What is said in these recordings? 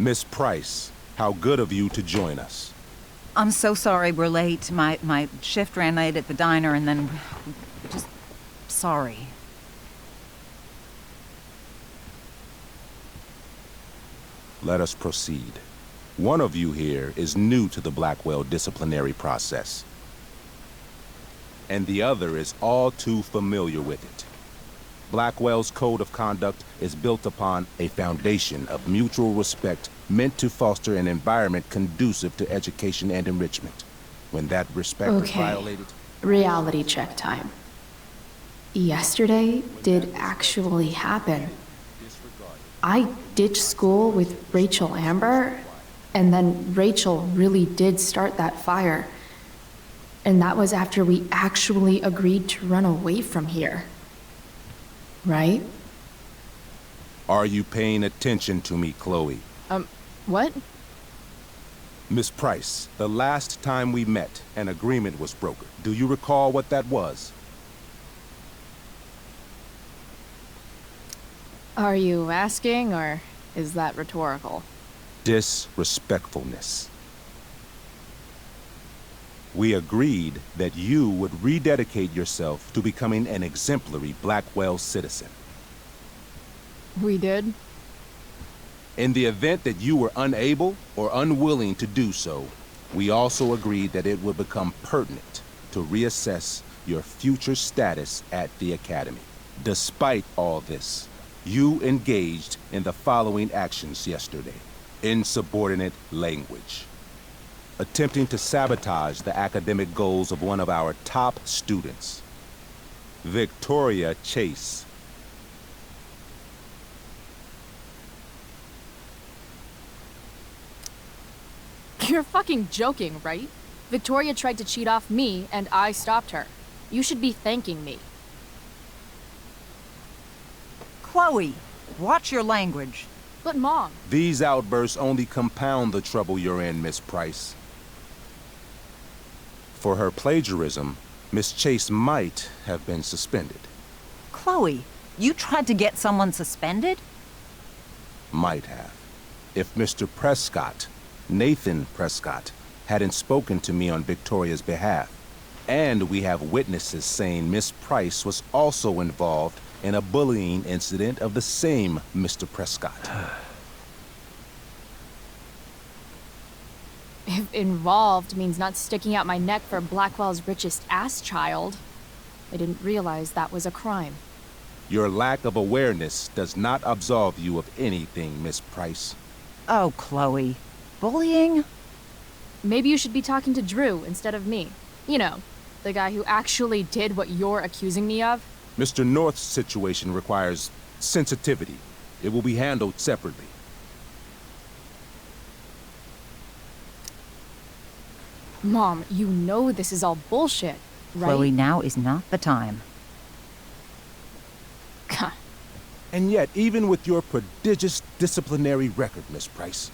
Miss Price, how good of you to join us. I'm so sorry we're late. My shift ran late at the diner and then... just... sorry. Let us proceed. One of you here is new to the Blackwell disciplinary process, and the other is all too familiar with it. Blackwell's code of conduct is built upon a foundation of mutual respect meant to foster an environment conducive to education and enrichment. When that respect is violated... Reality check time. Yesterday did actually happen. I ditched school with Рэйчел Ember, and then Rachel really did start that fire. And that was after we actually agreed to run away from here. Right? Are you paying attention to me, Chloe? What? Miss Price, the last time we met, an agreement was brokered. Do you recall what that was? Are you asking, or is that rhetorical? Disrespectfulness. We agreed that you would rededicate yourself to becoming an exemplary Blackwell citizen. We did? In the event that you were unable or unwilling to do so, we also agreed that it would become pertinent to reassess your future status at the Academy. Despite all this, you engaged in the following actions yesterday. Insubordinate language. Attempting to sabotage the academic goals of one of our top students, Victoria Chase. You're fucking joking, right? Victoria tried to cheat off me, and I stopped her. You should be thanking me. Chloe, watch your language. But Mom... These outbursts only compound the trouble you're in, Miss Price. For her plagiarism, Miss Chase might have been suspended. Chloe, you tried to get someone suspended? Might have. If Mr. Prescott, Nathan Prescott, hadn't spoken to me on Victoria's behalf. And we have witnesses saying Miss Price was also involved in a bullying incident of the same Mr. Prescott. If involved means not sticking out my neck for Blackwell's richest ass child, I didn't realize that was a crime. Your lack of awareness does not absolve you of anything, Miss Price. Oh, Chloe. Bullying? Maybe you should be talking to Drew instead of me. You know, the guy who actually did what you're accusing me of. Mr. North's situation requires sensitivity. It will be handled separately. Mom, you know this is all bullshit, right? Chloe, now is not the time. And yet, even with your prodigious disciplinary record, Miss Price,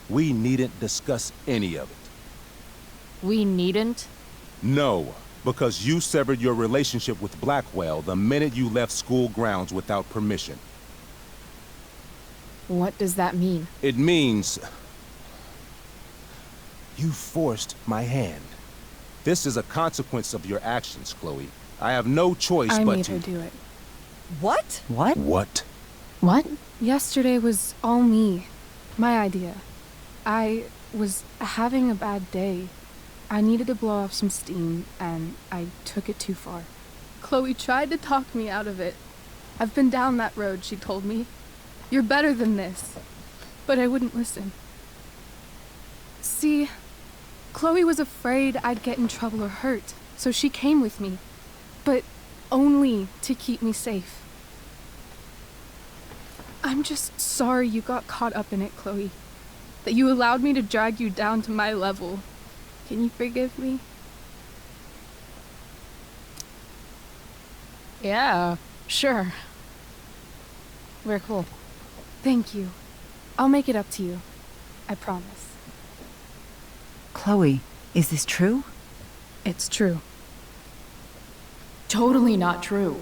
we needn't discuss any of it. We needn't? No, because you severed your relationship with Blackwell the minute you left school grounds without permission. What does that mean? It means... you forced my hand. This is a consequence of your actions, Chloe. I have no choice but to... I made her do it. What? What? What? What? Yesterday was all me. My idea. I was having a bad day. I needed to blow off some steam, and I took it too far. Chloe tried to talk me out of it. I've been down that road, she told me. You're better than this. But I wouldn't listen. See, Chloe was afraid I'd get in trouble or hurt, so she came with me. But only to keep me safe. I'm just sorry you got caught up in it, Chloe. That you allowed me to drag you down to my level. Can you forgive me? Yeah, sure. We're cool. Thank you. I'll make it up to you. I promise. Chloe, is this true? It's true. Totally not true.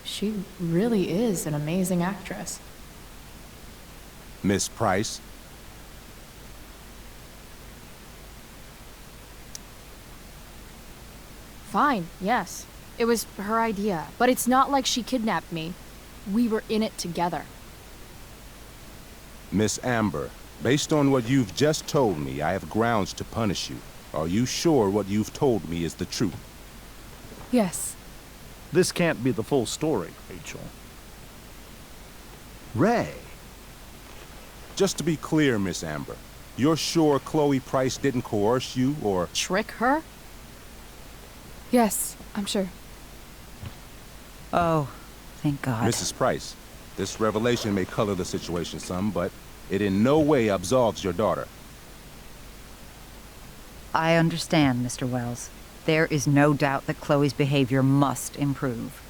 She really is an amazing actress. Miss Price, fine, yes. It was her idea, but it's not like she kidnapped me. We were in it together. Miss Amber, based on what you've just told me, I have grounds to punish you. Are you sure what you've told me is the truth? Yes. This can't be the full story, Rachel. Ray. Just to be clear, Miss Amber, you're sure Chloe Price didn't coerce you or... Trick her? Yes, I'm sure. Oh, thank God. Mrs. Price, this revelation may color the situation some, but it in no way absolves your daughter. I understand, Mr. Wells. There is no doubt that Chloe's behavior must improve.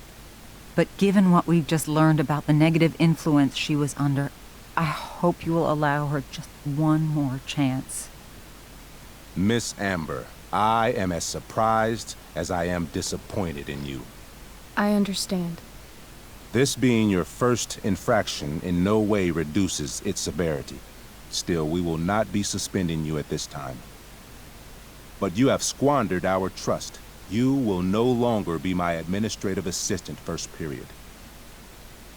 But given what we've just learned about the negative influence she was under, I hope you will allow her just one more chance. Miss Amber, I am as surprised as I am disappointed in you. I understand. This being your first infraction in no way reduces its severity. Still, we will not be suspending you at this time. But you have squandered our trust. You will no longer be my administrative assistant first period.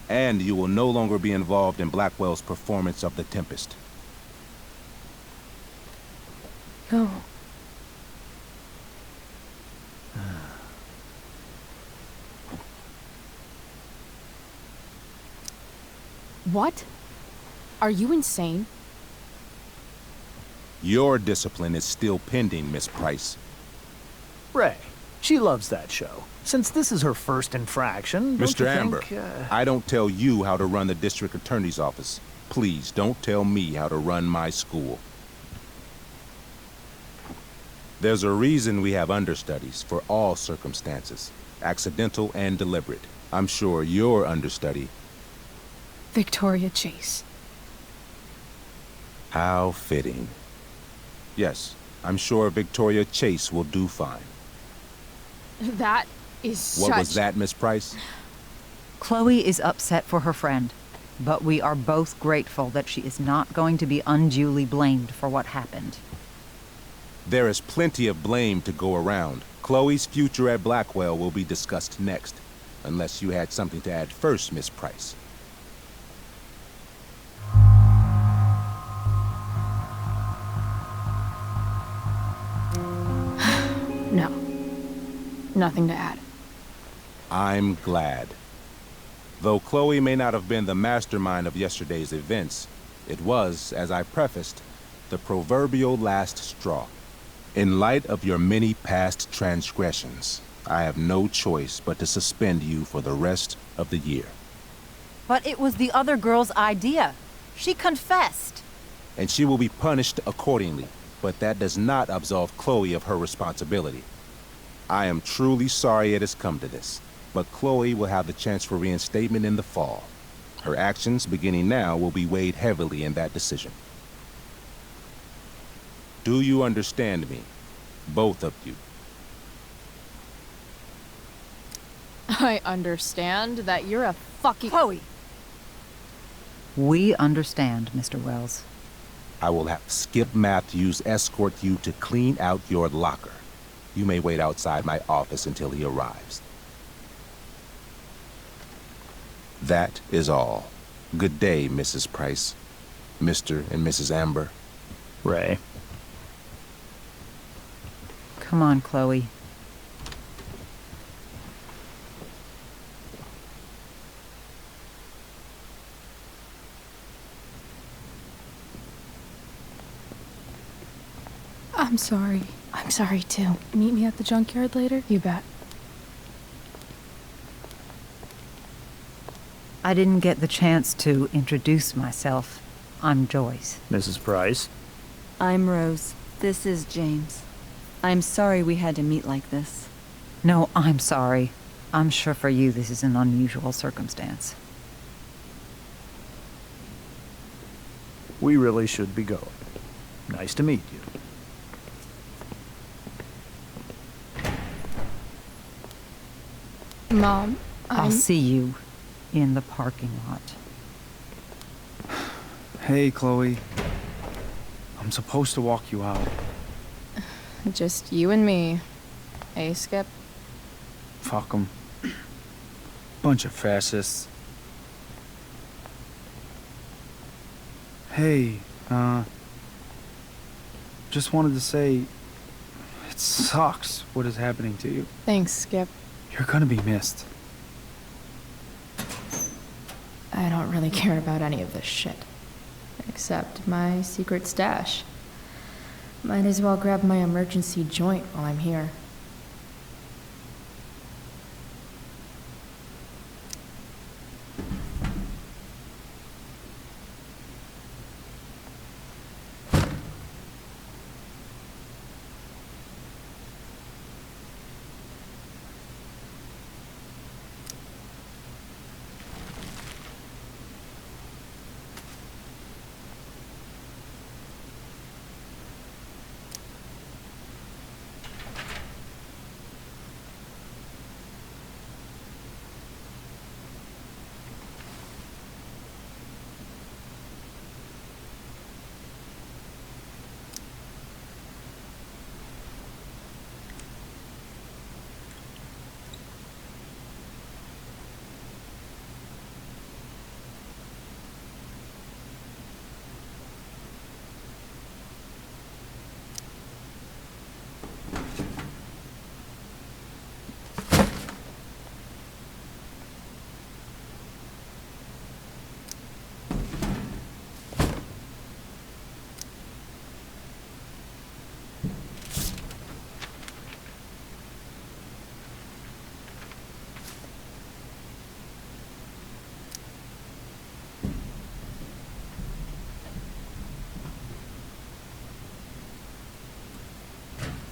And you will no longer be involved in Blackwell's performance of The Tempest. No. What? Are you insane? Your discipline is still pending, Miss Price. Ray. She loves that show. Since this is her first infraction, don't Mr. you Amber, think, I don't tell you how to run the district attorney's office. Please don't tell me how to run my school. There's a reason we have understudies for all circumstances, accidental and deliberate. I'm sure your understudy... Victoria Chase. How fitting. Yes, I'm sure Victoria Chase will do fine. That is What was that, Miss Price? Chloe is upset for her friend, but we are both grateful that she is not going to be unduly blamed for what happened. There is plenty of blame to go around. Chloe's future at Blackwell will be discussed next, unless you had something to add first, Miss Price. No. Nothing to add. I'm glad. Though Chloe may not have been the mastermind of yesterday's events, it was, as I prefaced, the proverbial last straw. In light of your many past transgressions, I have no choice but to suspend you for the rest of the year. But it was the other girl's idea. She confessed. And she will be punished accordingly, but that does not absolve Chloe of her responsibility. I am truly sorry it has come to this, but Chloe will have the chance for reinstatement in the fall. Her actions, beginning now, will be weighed heavily in that decision. Do you understand me? Both of you. I understand that you're a fucking... Chloe! We understand, Mr. Wells. I will have Skip Matthews escort you to clean out your locker. You may wait outside my office until he arrives. That is all. Good day, Mrs. Price. Mr. and Mrs. Amber. Ray. Come on, Chloe. I'm sorry. I'm sorry too. Meet me at the junkyard later? You bet. I didn't get the chance to introduce myself. I'm Joyce. Mrs. Price. I'm Rose. This is James. I'm sorry we had to meet like this. No, I'm sorry. I'm sure for you this is an unusual circumstance. We really should be going. Nice to meet you. Mom, I'll see you in the parking lot. Hey, Chloe. I'm supposed to walk you out. Just you and me. Hey, Skip? Fuck them. Bunch of fascists. Hey, just wanted to say, it sucks what is happening to you. Thanks, Skip. You're gonna be missed. I don't really care about any of this shit. Except my secret stash. Might as well grab my emergency joint while I'm here.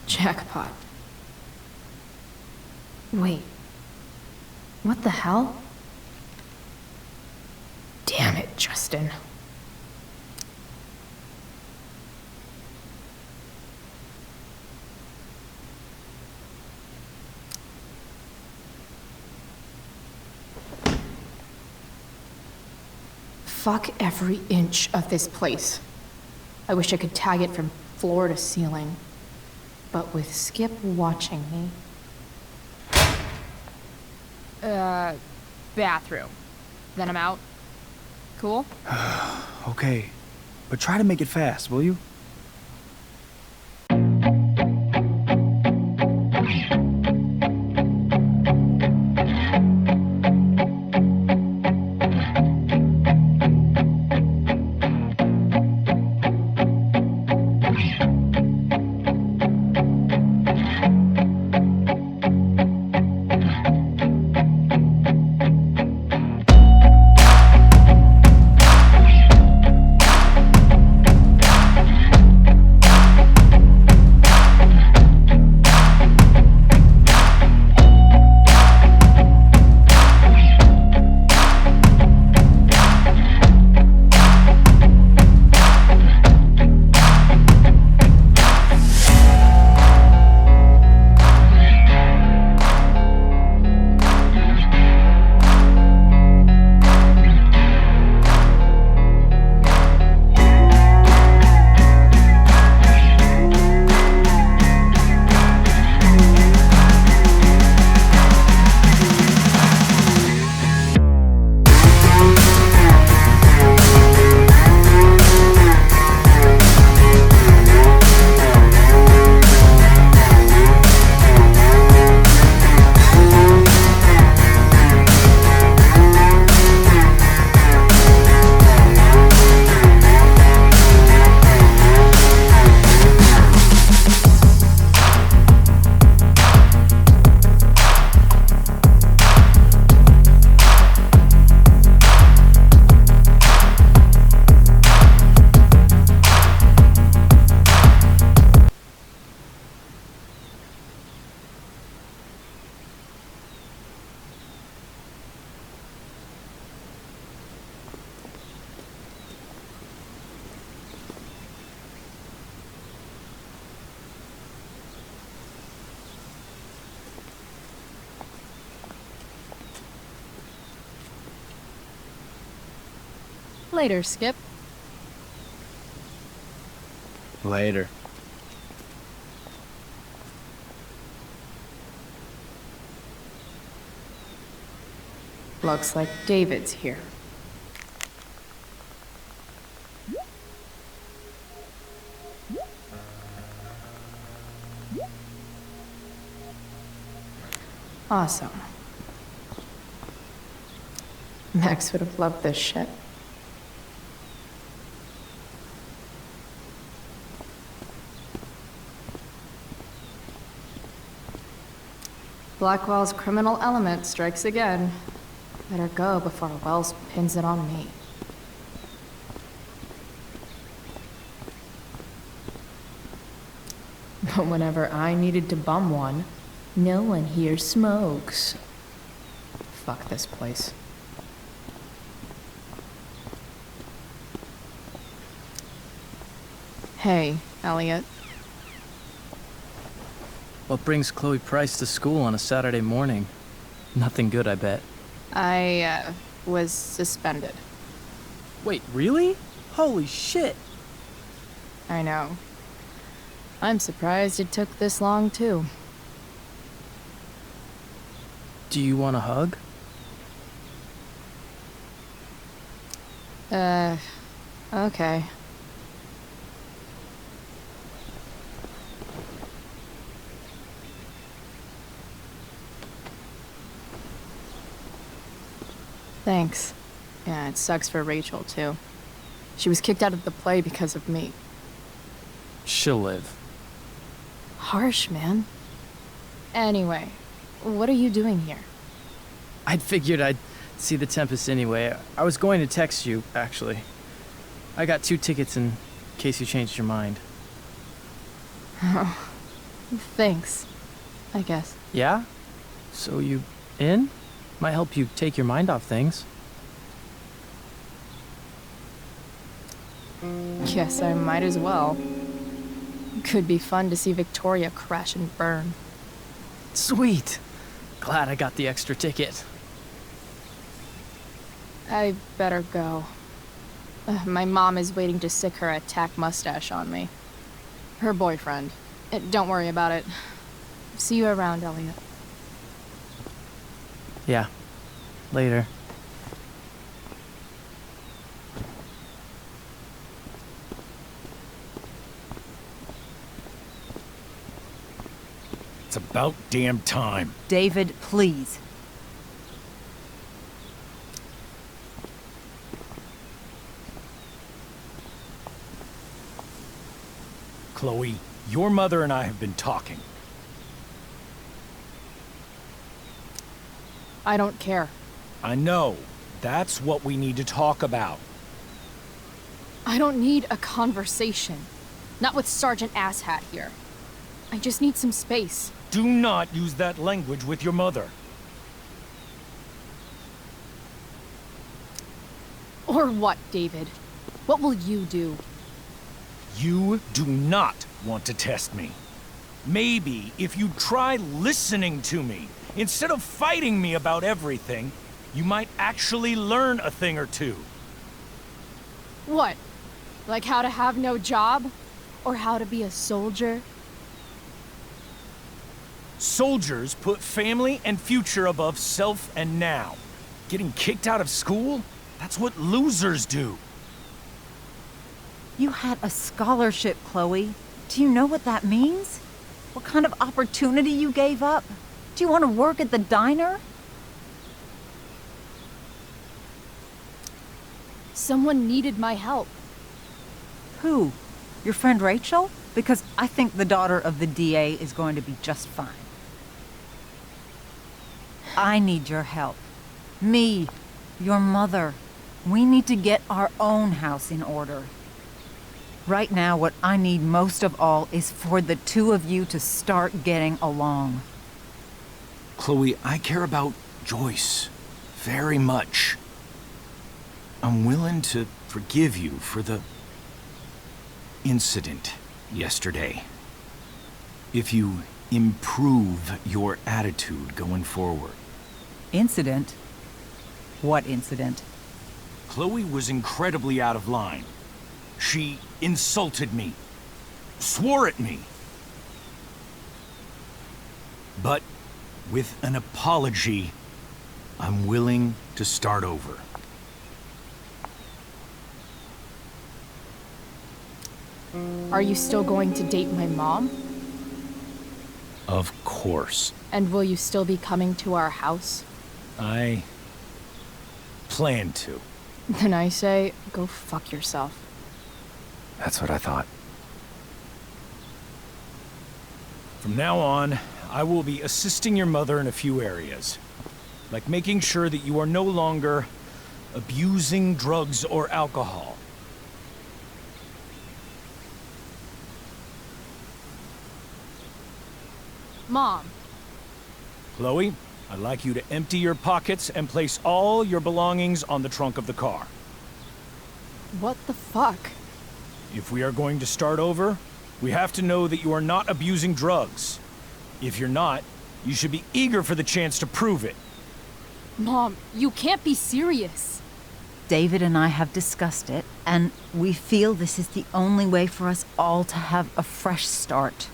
Jackpot. Wait. What the hell? Damn it, Justin. Fuck every inch of this place. I wish I could tag it from floor to ceiling. But with Skip watching me... Bathroom. Then I'm out. Cool? Okay, but try to make it fast, will you? Later, Skip. Later. Looks like David's here. Awesome. Max would have loved this shit. Blackwell's criminal element strikes again. Better go before Wells pins it on me. But whenever I needed to bum one, no one here smokes. Fuck this place. Hey, Elliot. What brings Chloe Price to school on a Saturday morning? Nothing good, I bet. I, was suspended. Wait, really? Holy shit! I know. I'm surprised it took this long, too. Do you want a hug? Okay. Thanks. Yeah, it sucks for Rachel, too. She was kicked out of the play because of me. She'll live. Harsh, man. Anyway, what are you doing here? I'd figured I'd see the Tempest anyway. I was going to text you, actually. I got 2 tickets in case you changed your mind. Oh, thanks, I guess. Yeah? So you in? Might help you take your mind off things. Guess I might as well. Could be fun to see Victoria crash and burn. Sweet! Glad I got the extra ticket. I better go. My mom is waiting to sick her attack mustache on me. Her boyfriend. Don't worry about it. See you around, Elliot. Yeah. Later. It's about damn time. David, please. Chloe, your mother and I have been talking. I don't care. I know. That's what we need to talk about. I don't need a conversation. Not with Sergeant Asshat here. I just need some space. Do not use that language with your mother. Or what, David? What will you do? You do not want to test me. Maybe if you try listening to me, instead of fighting me about everything, you might actually learn a thing or two. What? Like how to have no job? Or how to be a soldier? Soldiers put family and future above self and now. Getting kicked out of school? That's what losers do. You had a scholarship, Chloe. Do you know what that means? What kind of opportunity you gave up? Do you want to work at the diner? Someone needed my help. Who? Your friend Rachel? Because I think the daughter of the DA is going to be just fine. I need your help. Me, your mother. We need to get our own house in order. Right now, what I need most of all is for the two of you to start getting along. Chloe, I care about Joyce very much. I'm willing to forgive you for the incident yesterday. If you improve your attitude going forward. Incident? What incident? Chloe was incredibly out of line. She insulted me, swore at me. But with an apology, I'm willing to start over. Are you still going to date my mom? Of course. And will you still be coming to our house? I plan to. Then I say, go fuck yourself. That's what I thought. From now on, I will be assisting your mother in a few areas. Like making sure that you are no longer abusing drugs or alcohol. Mom. Chloe, I'd like you to empty your pockets and place all your belongings on the trunk of the car. What the fuck? If we are going to start over, we have to know that you are not abusing drugs. If you're not, you should be eager for the chance to prove it. Mom, you can't be serious. David and I have discussed it, and we feel this is the only way for us all to have a fresh start.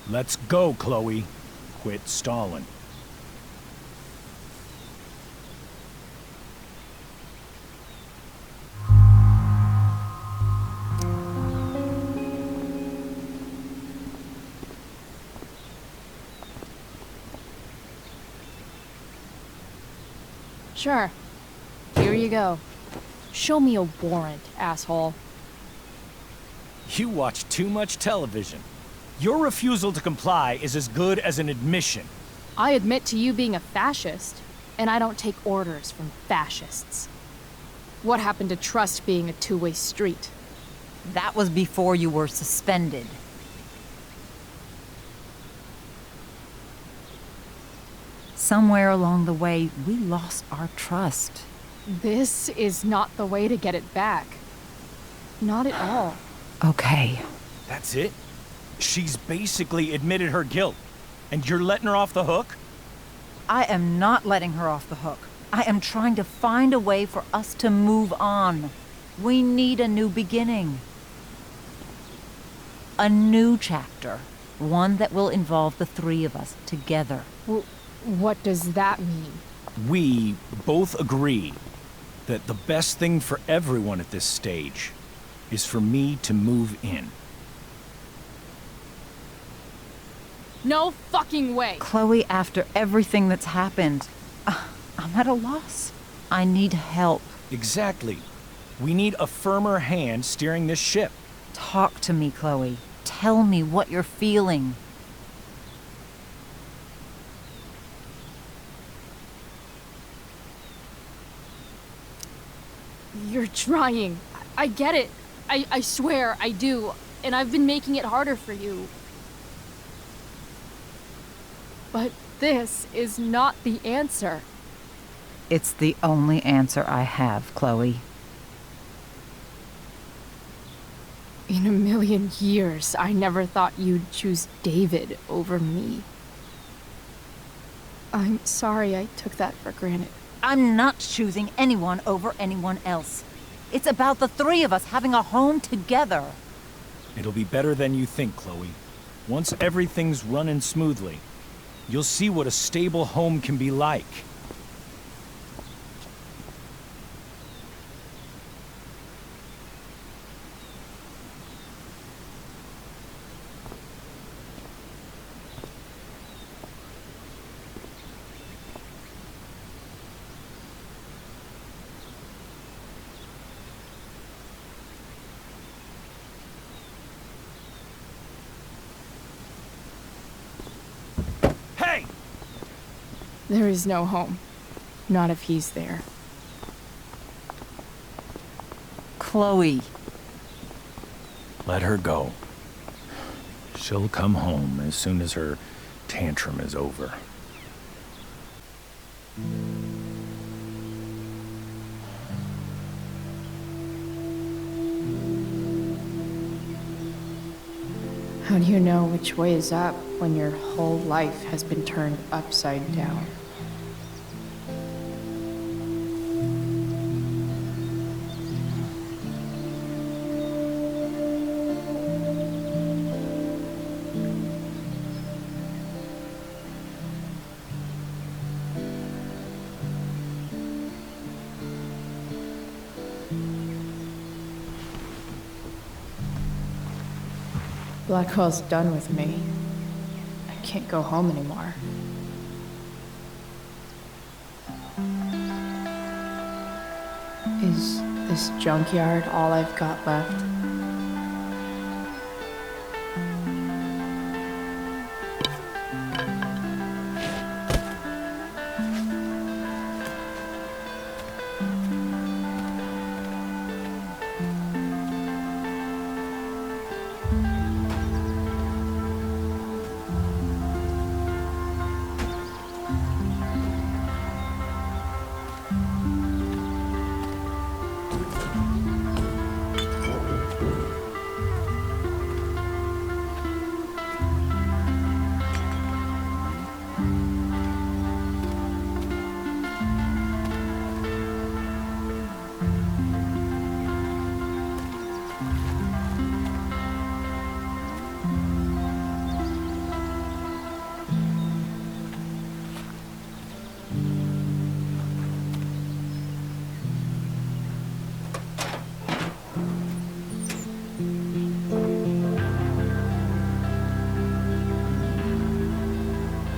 Let's go, Chloe. Quit stalling. Sure. Here you go. Show me a warrant, asshole. You watch too much television. Your refusal to comply is as good as an admission. I admit to you being a fascist, and I don't take orders from fascists. What happened to trust being a two-way street? That was before you were suspended. Somewhere along the way, we lost our trust. This is not the way to get it back. Not at all. Okay. That's it? She's basically admitted her guilt, and you're letting her off the hook? I am not letting her off the hook. I am trying to find a way for us to move on. We need a new beginning. A new chapter. One that will involve the three of us together. What does that mean? We both agree that the best thing for everyone at this stage is for me to move in. No fucking way! Chloe, after everything that's happened, I'm at a loss. I need help. Exactly. We need a firmer hand steering this ship. Talk to me, Chloe. Tell me what you're feeling. You're trying. I get it. I swear, I do. And I've been making it harder for you. But this is not the answer. It's the only answer I have, Chloe. In a million years, I never thought you'd choose David over me. I'm sorry I took that for granted. I'm not choosing anyone over anyone else. It's about the three of us having a home together. It'll be better than you think, Chloe. Once everything's running smoothly, you'll see what a stable home can be like. There is no home. Not if he's there. Chloe. Let her go. She'll come home as soon as her tantrum is over. How do you know which way is up when your whole life has been turned upside down? Blackwell's done with me. I can't go home anymore. Is this junkyard all I've got left?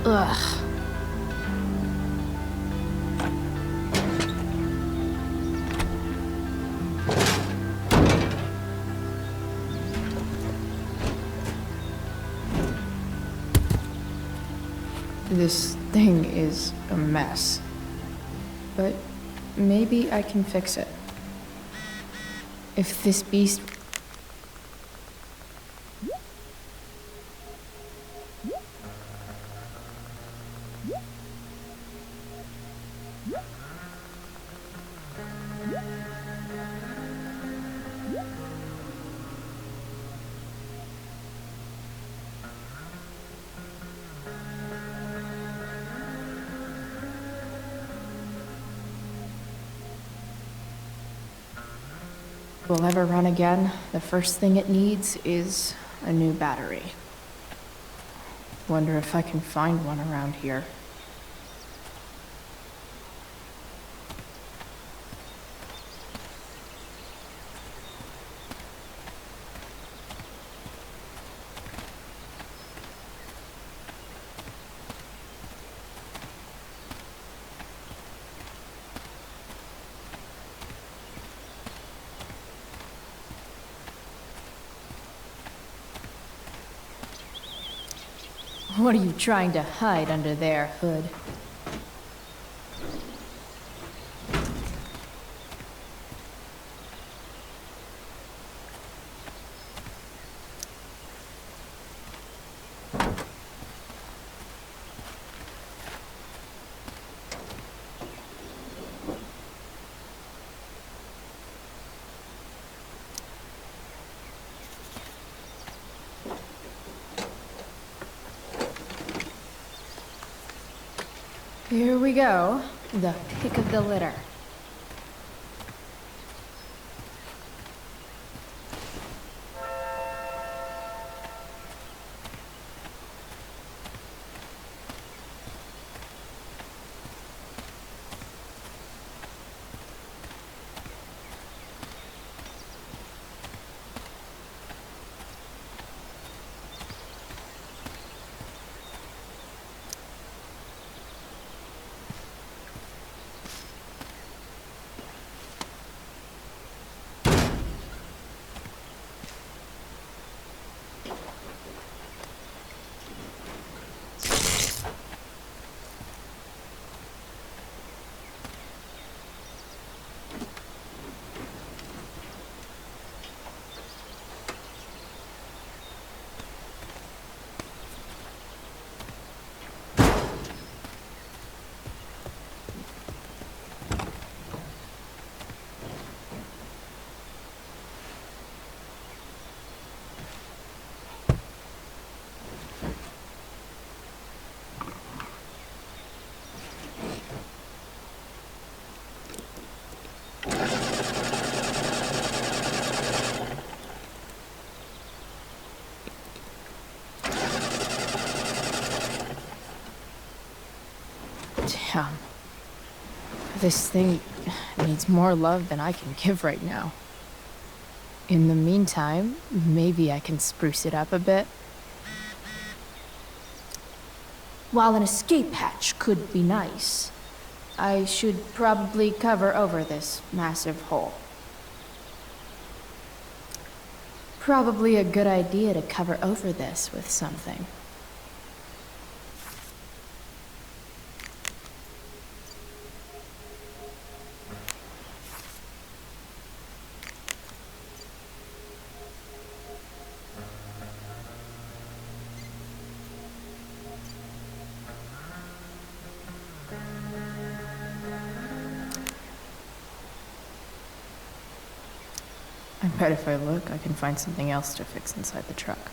Ugh. This thing is a mess. But maybe I can fix it. If this beast... will ever run again, the first thing it needs is a new battery. Wonder if I can find one around here. What are you trying to hide under there, Hood? Here we go, the pick of the litter. Damn. This thing needs more love than I can give right now. In the meantime, maybe I can spruce it up a bit. While an escape hatch could be nice, I should probably cover over this massive hole. Probably a good idea to cover over this with something. I bet if I look, I can find something else to fix inside the truck.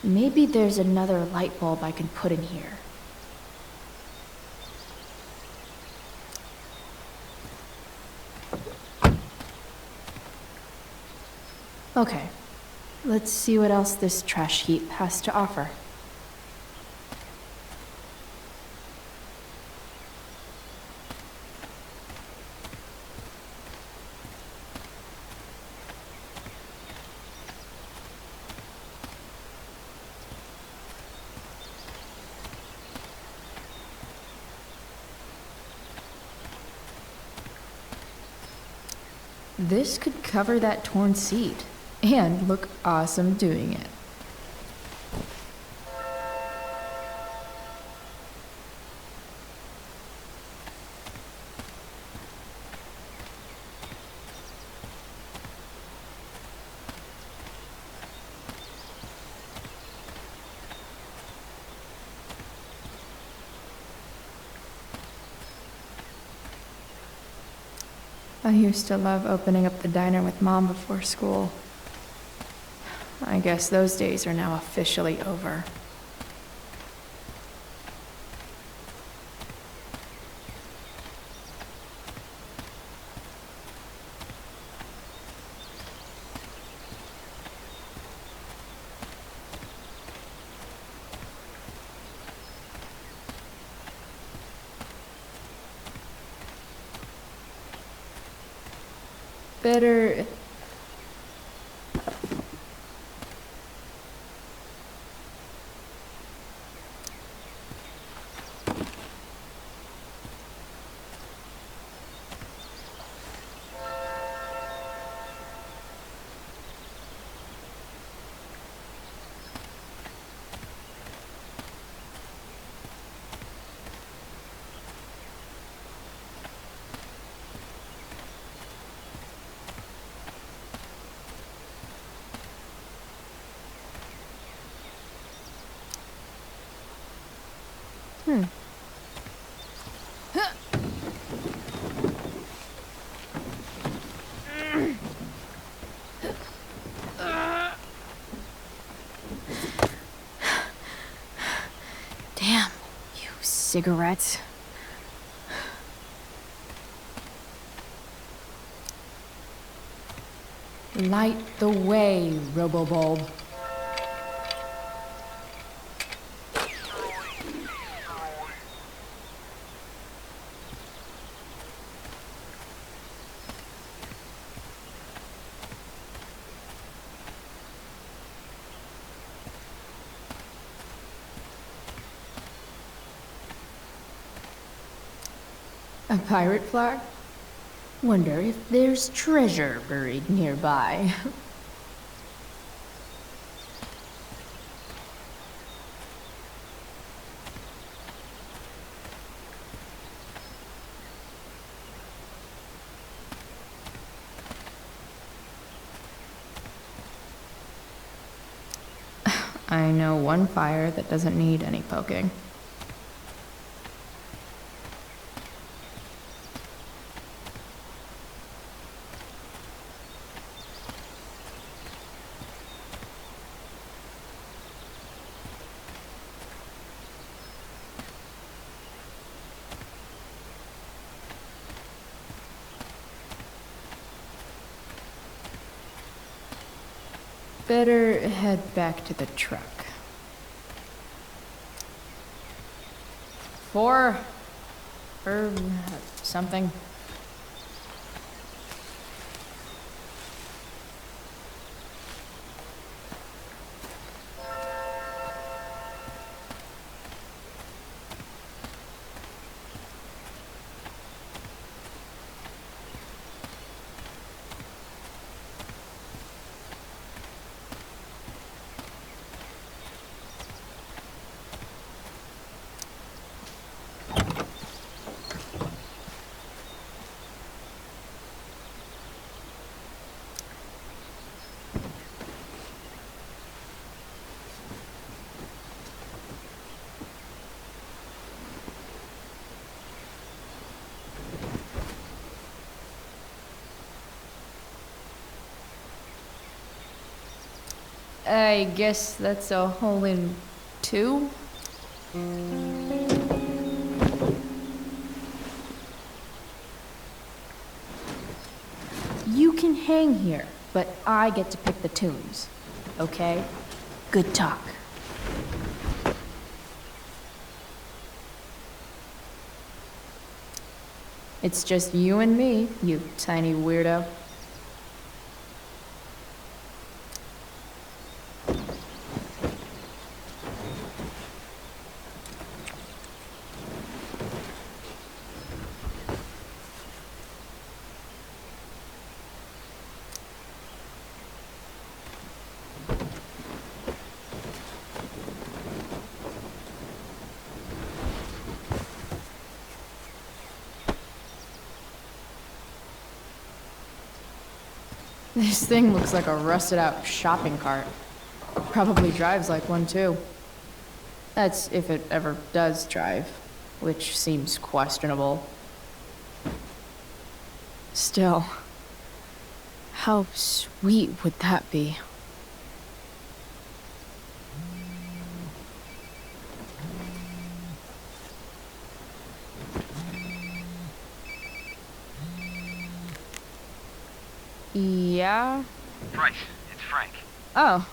Maybe there's another light bulb I can put in here. Okay, let's see what else this trash heap has to offer. This could cover that torn seat and look awesome doing it. I used to love opening up the diner with Mom before school. I guess those days are now officially over. Better... Damn, you cigarettes. Light the way, Robobulb. A pirate flag? Wonder if there's treasure buried nearby. I know one fire that doesn't need any poking. Better head back to the truck. 4 or something. I guess that's a hole in 2? You can hang here, but I get to pick the tunes. Okay? Good talk. It's just you and me, you tiny weirdo. This thing looks like a rusted out shopping cart. Probably drives like one too. That's if it ever does drive, which seems questionable. Still, how sweet would that be? Yeah? Price, it's Frank. Oh.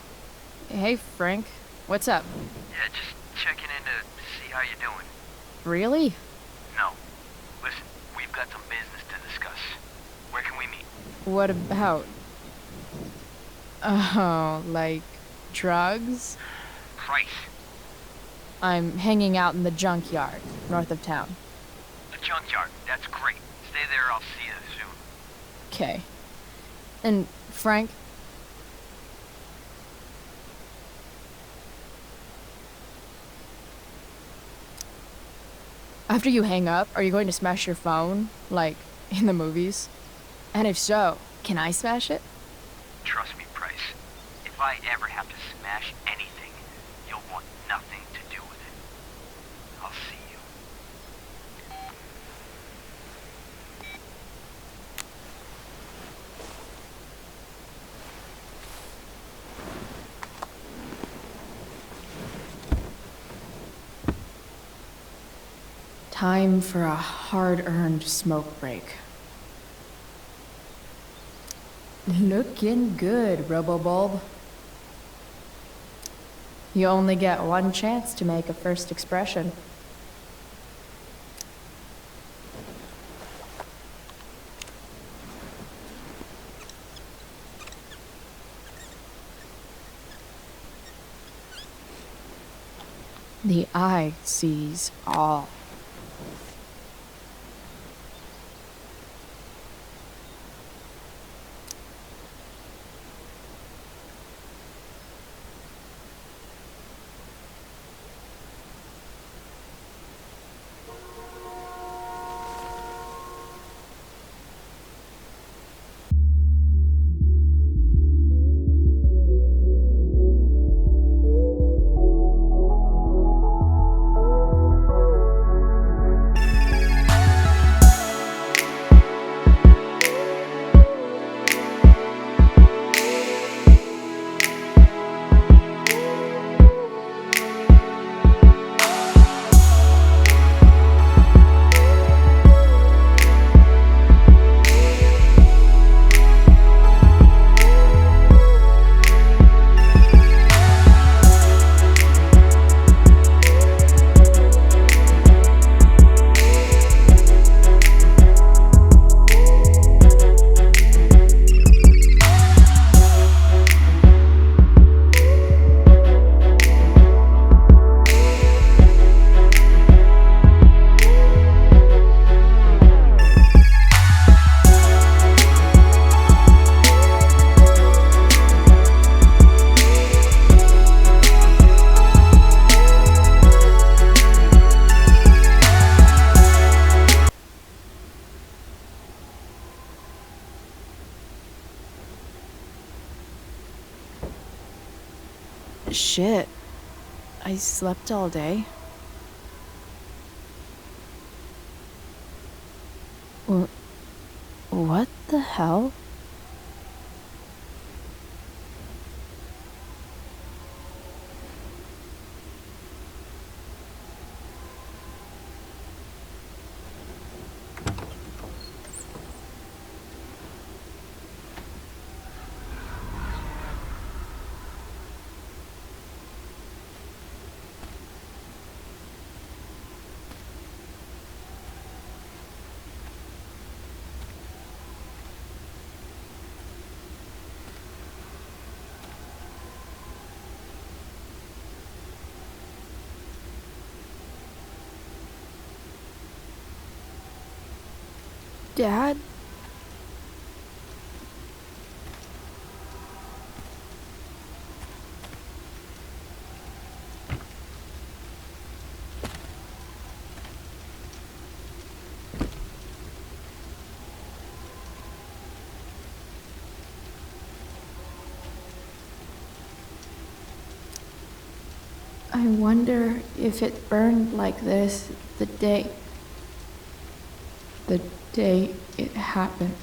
Hey, Frank. What's up? Yeah, just checking in to see how you're doing. Really? No. Listen, we've got some business to discuss. Where can we meet? What about? Oh, like drugs? Price. I'm hanging out in the junkyard, north of town. The junkyard, that's great. Stay there, I'll see you soon. Okay. And Frank? After you hang up, are you going to smash your phone? Like, in the movies? And if so, can I smash it? Trust me, Price. If I ever have to smash anything, you'll want nothing to do with it. I'll see you. Time for a hard-earned smoke break. Looking good, Robobulb. You only get one chance to make a first expression. The eye sees all. Shit. I slept all day. What the hell? Dad? I wonder if it burned like this the day it happened.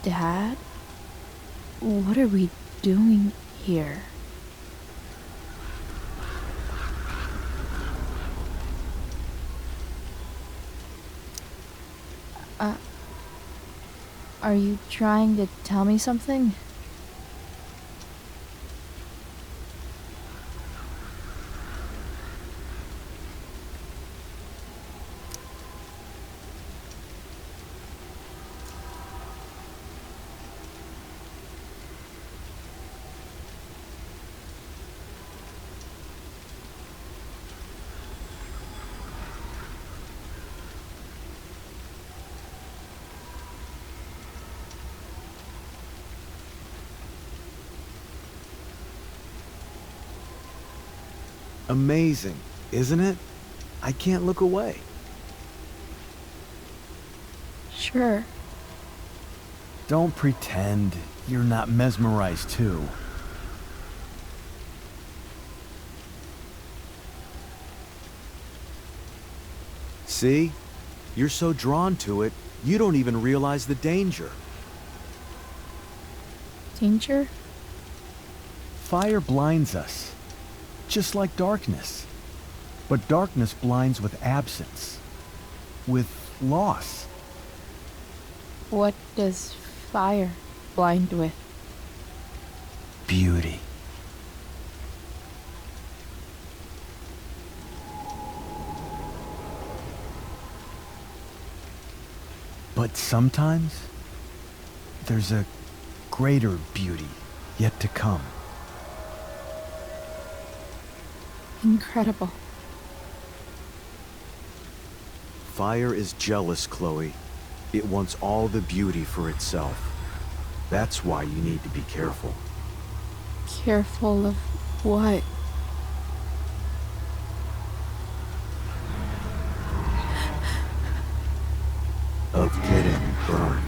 Dad? What are we doing here? Are you trying to tell me something? Amazing, isn't it? I can't look away. Sure. Don't pretend you're not mesmerized too. See? You're so drawn to it, you don't even realize the danger. Danger? Fire blinds us, just like darkness. But darkness blinds with absence, with loss. What does fire blind with? Beauty. But sometimes, there's a greater beauty yet to come. Incredible. Fire is jealous, Chloe. It wants all the beauty for itself. That's why you need to be careful. Careful of what? Of getting burned.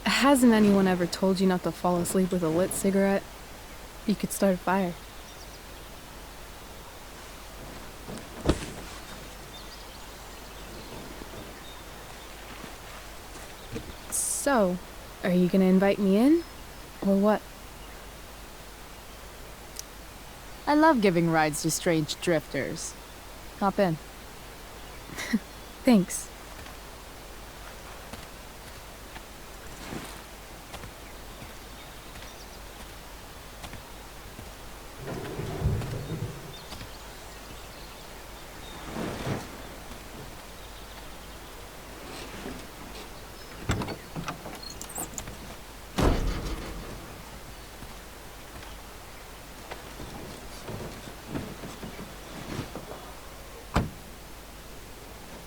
Hasn't anyone ever told you not to fall asleep with a lit cigarette? You could start a fire. So, are you gonna invite me in? Or what? I love giving rides to strange drifters. Hop in. Thanks.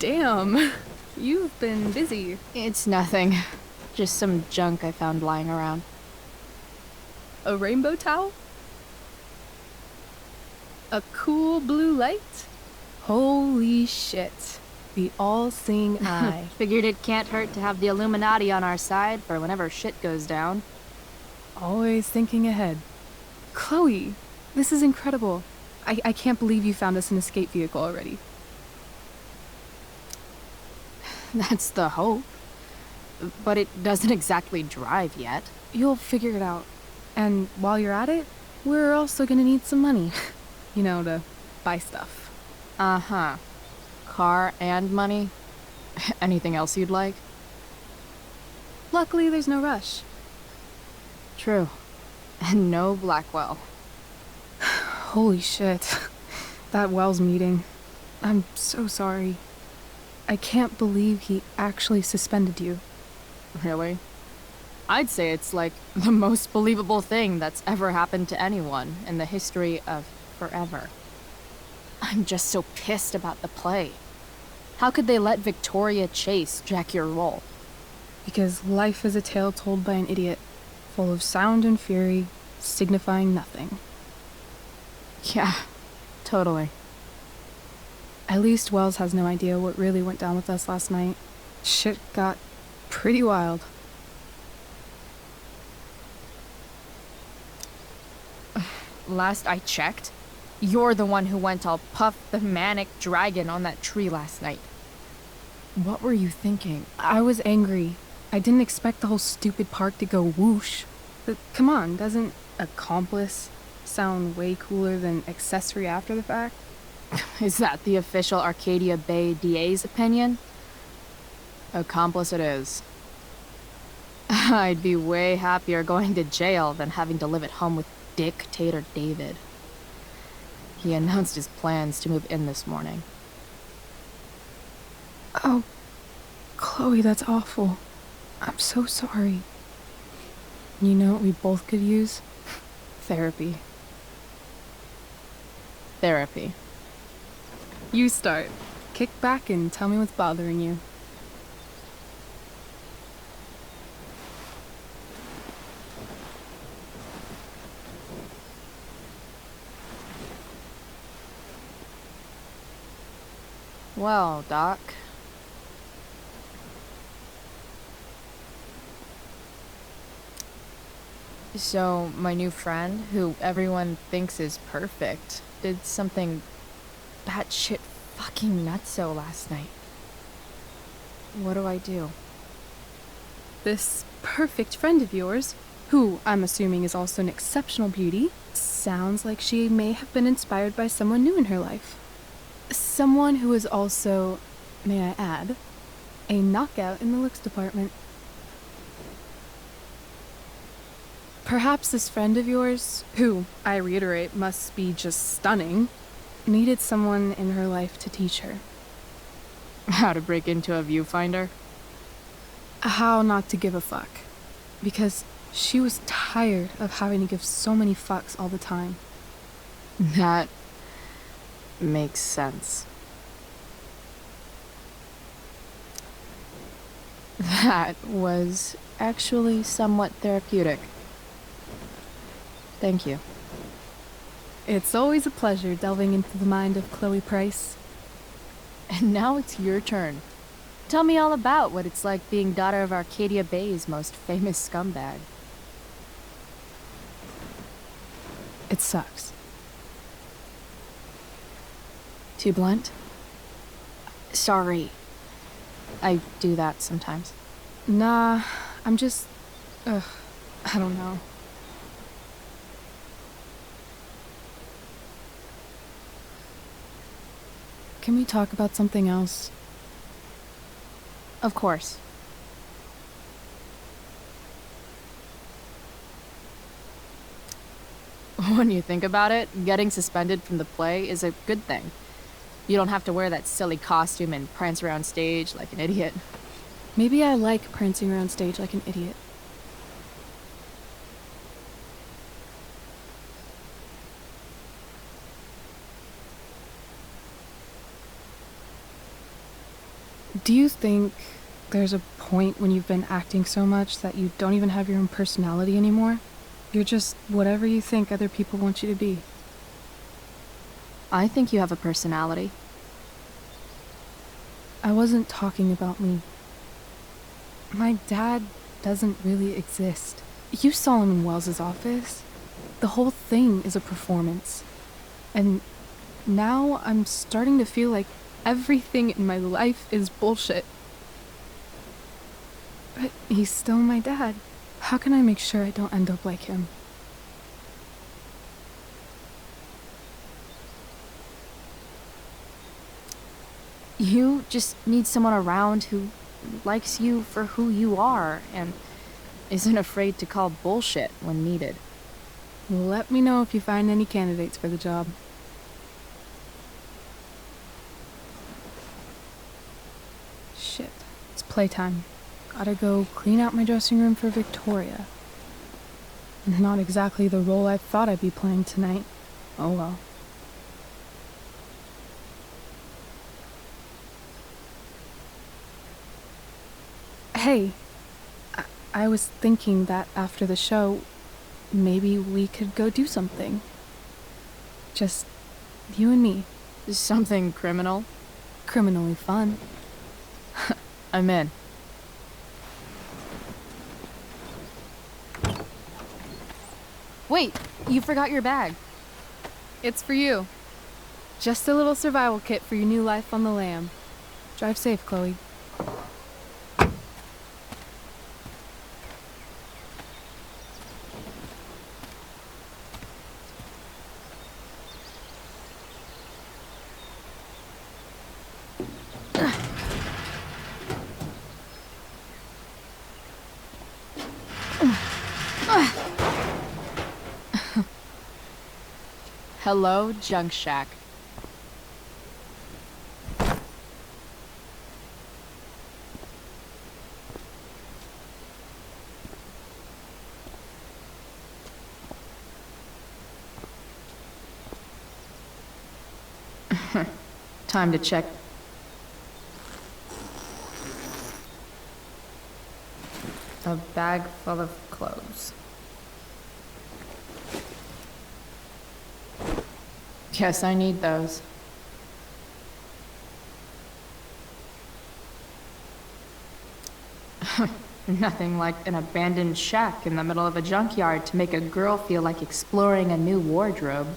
Damn, you've been busy. It's nothing. Just some junk I found lying around. A rainbow towel? A cool blue light? Holy shit. The all-seeing eye. Figured it can't hurt to have the Illuminati on our side for whenever shit goes down. Always thinking ahead. Chloe, this is incredible. I can't believe you found us an escape vehicle already. That's the hope. but it doesn't exactly drive yet. You'll figure it out. And while you're at it, we're also gonna need some money. You know, to buy stuff. Uh-huh. Car and money? Anything else you'd like? Luckily, there's no rush. True. And no Blackwell. Holy shit. That Wells meeting. I'm so sorry. I can't believe he actually suspended you. Really? I'd say it's like the most believable thing that's ever happened to anyone in the history of forever. I'm just so pissed about the play. How could they let Victoria Chase jack your role? Because life is a tale told by an idiot, full of sound and fury, signifying nothing. Yeah, totally. At least Wells has no idea what really went down with us last night. Shit got pretty wild. Last I checked, you're the one who went all Puff the Manic Dragon on that tree last night. What were you thinking? I was angry. I didn't expect the whole stupid park to go whoosh. But come on, doesn't accomplice sound way cooler than accessory after the fact? Is that the official Arcadia Bay DA's opinion? Accomplice it is. I'd be way happier going to jail than having to live at home with Dictator David. He announced his plans to move in this morning. Oh, Chloe, that's awful. I'm so sorry. You know what we both could use? Therapy. Therapy. You start. Kick back and tell me what's bothering you. Well, Doc. So, my new friend, who everyone thinks is perfect, did something batshit fucking nutso last night. What do I do? This perfect friend of yours, who I'm assuming is also an exceptional beauty, sounds like she may have been inspired by someone new in her life. Someone who is also, may I add, a knockout in the looks department. Perhaps this friend of yours, who, I reiterate, must be just stunning, needed someone in her life to teach her. How to break into a viewfinder? How not to give a fuck. Because she was tired of having to give so many fucks all the time. That makes sense. That was actually somewhat therapeutic. Thank you. It's always a pleasure delving into the mind of Chloe Price. And now it's your turn. Tell me all about what it's like being daughter of Arcadia Bay's most famous scumbag. It sucks. Too blunt? Sorry. I do that sometimes. Nah, I'm just... I don't know. Can we talk about something else? Of course. When you think about it, getting suspended from the play is a good thing. You don't have to wear that silly costume and prance around stage like an idiot. Maybe I like prancing around stage like an idiot. Do you think there's a point when you've been acting so much that you don't even have your own personality anymore? You're just whatever you think other people want you to be. I think you have a personality. I wasn't talking about me. My dad doesn't really exist. You saw him in Wells's office. The whole thing is a performance. And now I'm starting to feel like everything in my life is bullshit. But he's still my dad. How can I make sure I don't end up like him? You just need someone around who likes you for who you are and isn't afraid to call bullshit when needed. Let me know if you find any candidates for the job. Shit, it's playtime. Gotta go clean out my dressing room for Victoria. Not exactly the role I thought I'd be playing tonight. Oh well. Hey, I was thinking that after the show, maybe we could go do something. Just you and me. Something criminal? Criminally fun. I'm in. Wait, you forgot your bag. It's for you. Just a little survival kit for your new life on the lam. Drive safe, Chloe. Hello, Junk Shack. Time to check. A bag full of clothes. Guess I need those. Nothing like an abandoned shack in the middle of a junkyard to make a girl feel like exploring a new wardrobe.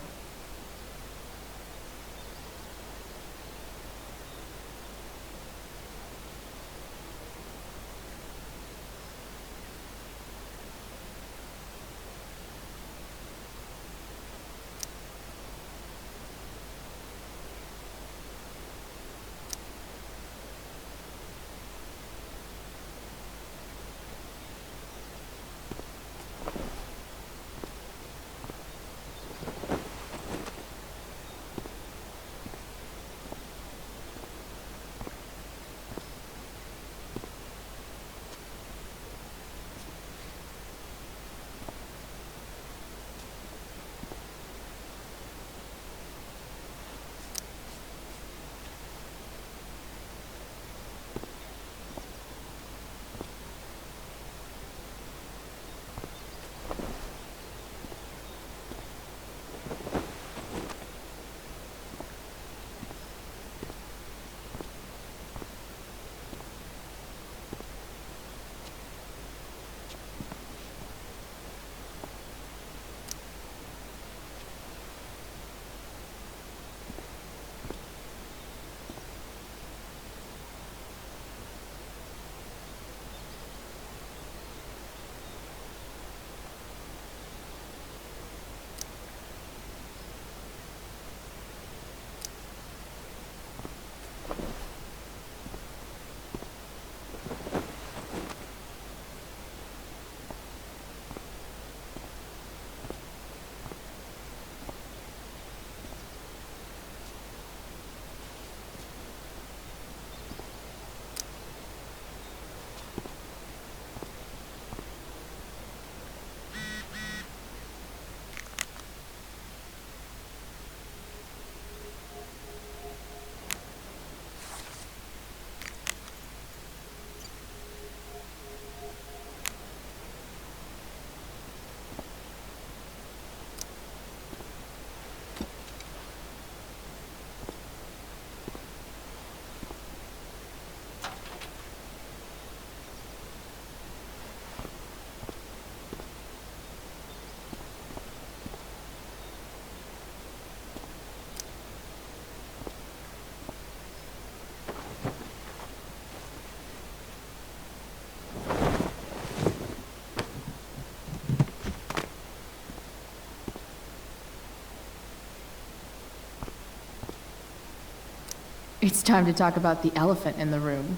It's time to talk about the elephant in the room.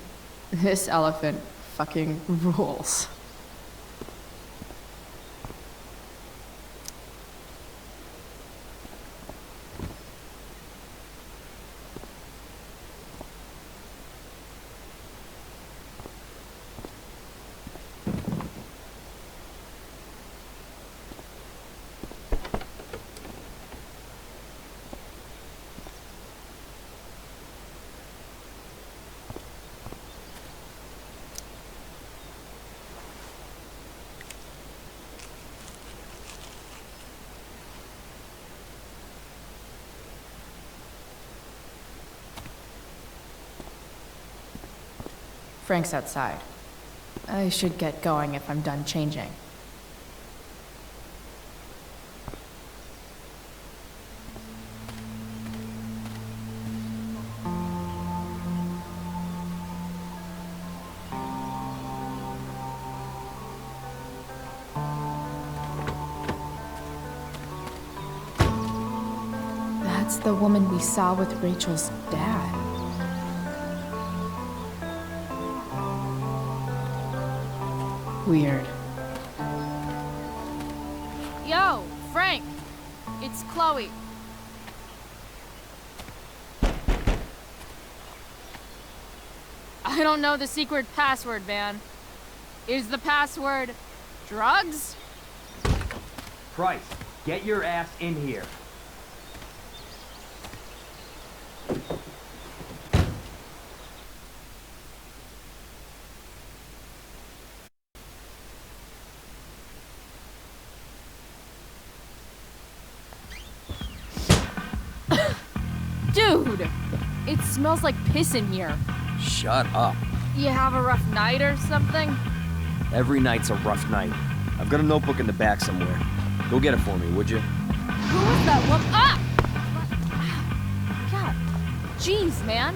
This elephant fucking rules. Frank's outside. I should get going if I'm done changing. That's the woman we saw with Rachel's dad. Weird. Yo, Frank! It's Chloe. I don't know the secret password, man. Is the password drugs? Price, get your ass in here. Dude! It smells like piss in here. Shut up. You have a rough night or something? Every night's a rough night. I've got a notebook in the back somewhere. Go get it for me, would you? Who was that woman? Ah! God. Jeez, man.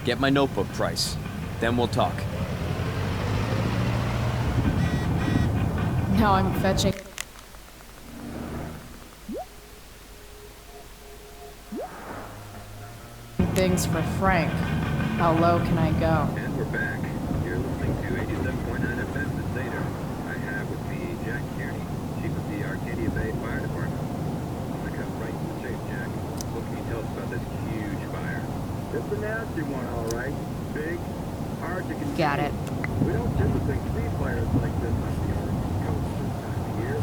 Get my notebook, Price. Then we'll talk. Now I'm fetching. Things for Frank. How low can I go? And we're back. You're listening to 87.9 FM in Zeta. I have with me Jack Kearney, chief of the Arcadia Bay Fire Department. I'm gonna cut right to the chase, Jack. What can you tell us about this huge fire? It's a nasty one, all right. Big, hard to contain. Got it. We don't typically see fires like this on the Oregon coast this time of year.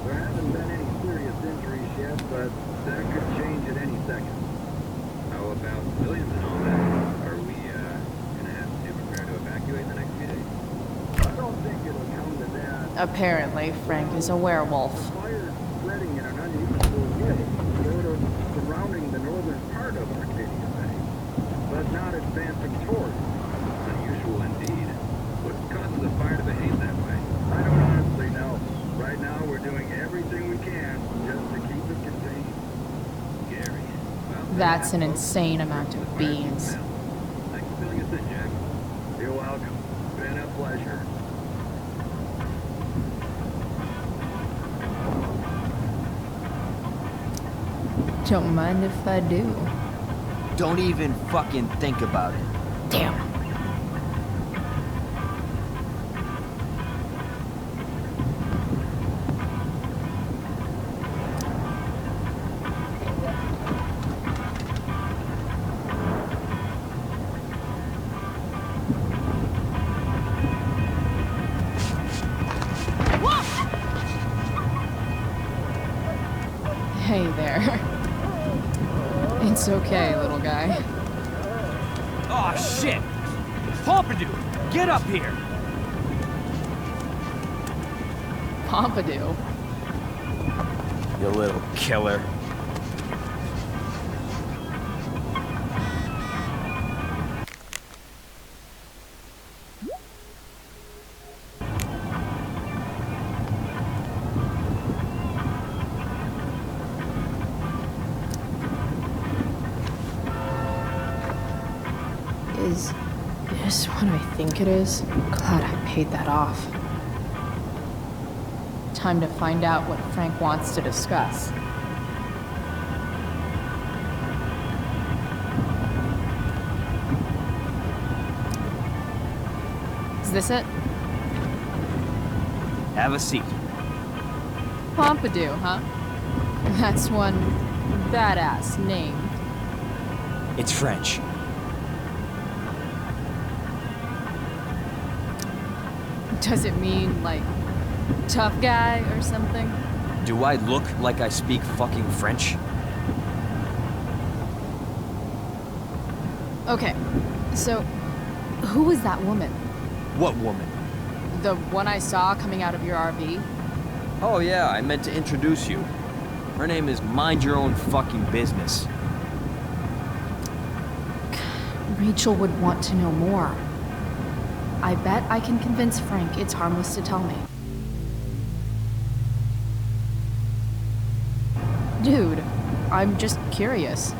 There haven't been any serious injuries yet, but that could change at any second. How about civilians and all that? Are we gonna have to prepare to evacuate in the next few days? I don't think it'll come to that. Apparently, Frank is a werewolf. Fire is spreading in an unusual way, sort of surrounding the northern part of Arcadia Bay, but not advancing towards. Unusual indeed. What causes a fire to behave that way? I don't honestly know. Right now, we're doing everything we can just to keep it contained. Gary. That's an insane amount of beans. Thanks for filling us in, Jack. You're welcome. Been a pleasure. Don't mind if I do. Don't even fucking think about it. Damn. Hey there. It's okay, little guy. Aw, shit! Pompidou, get up here! Pompidou? You little killer. Is this what I think it is? Glad I paid that off. Time to find out what Frank wants to discuss. this it? Have a seat. Pompidou, huh? That's one badass name. It's French. Does it mean, like, tough guy or something? Do I look like I speak fucking French? Okay, so who was that woman? What woman? The one I saw coming out of your RV? Oh yeah, I meant to introduce you. Her name is Mind Your Own Fucking Business. Rachel would want to know more. I bet I can convince Frank it's harmless to tell me. Dude, I'm just curious.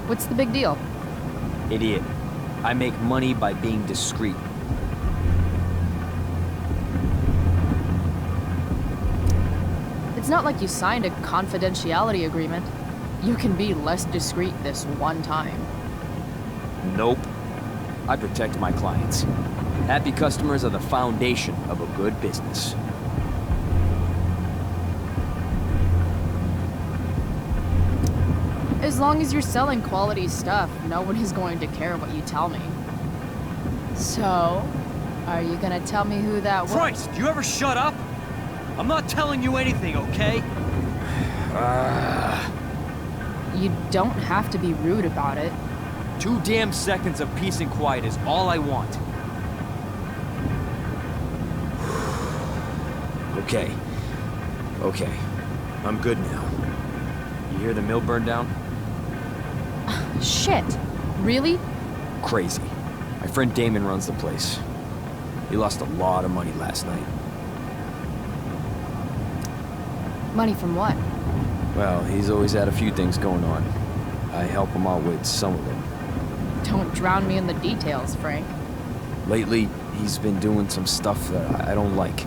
What's the big deal? Idiot. I make money by being discreet. It's not like you signed a confidentiality agreement. You can be less discreet this one time. Nope. I protect my clients. Happy customers are the foundation of a good business. As long as you're selling quality stuff, no one is going to care what you tell me. So, are you gonna tell me who that was? Christ, do you ever shut up? I'm not telling you anything, okay? You don't have to be rude about it. 2 damn seconds of peace and quiet is all I want. Okay. Okay. I'm good now. You hear the mill burn down? Shit. Really? Crazy. My friend Damon runs the place. He lost a lot of money last night. Money from what? Well, he's always had a few things going on. I help him out with some of them. Don't drown me in the details, Frank. Lately, he's been doing some stuff that I don't like.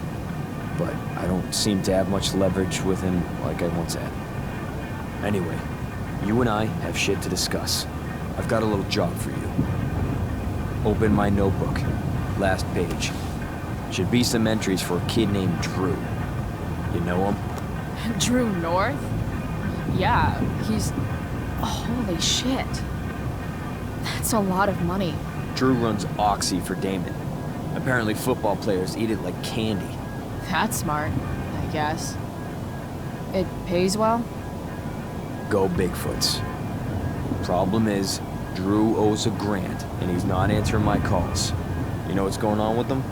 But I don't seem to have much leverage with him like I once had. Anyway, you and I have shit to discuss. I've got a little job for you. Open my notebook. Last page. Should be some entries for a kid named Drew. You know him? Drew North? Yeah, he's... Holy shit. That's a lot of money. Drew runs Oxy for Damon. Apparently football players eat it like candy. That's smart, I guess. It pays well? Go Bigfoots. Problem is, Drew owes a grant, and he's not answering my calls. You know what's going on with him?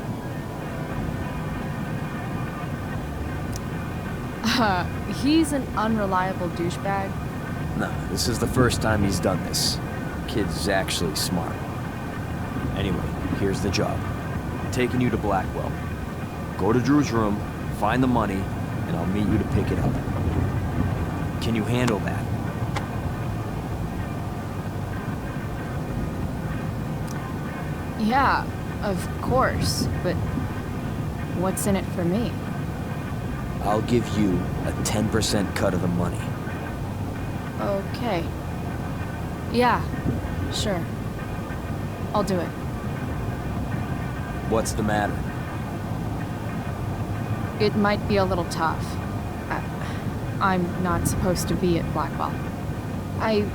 He's an unreliable douchebag. Nah, this is the first time he's done this. Kid's actually smart. Anyway, here's the job. I'm taking you to Blackwell. Go to Drew's room, find the money, and I'll meet you to pick it up. Can you handle that? Yeah, of course, but what's in it for me? I'll give you a 10% cut of the money. Okay. Yeah, sure. I'll do it. What's the matter? It might be a little tough. I'm not supposed to be at Blackwell. I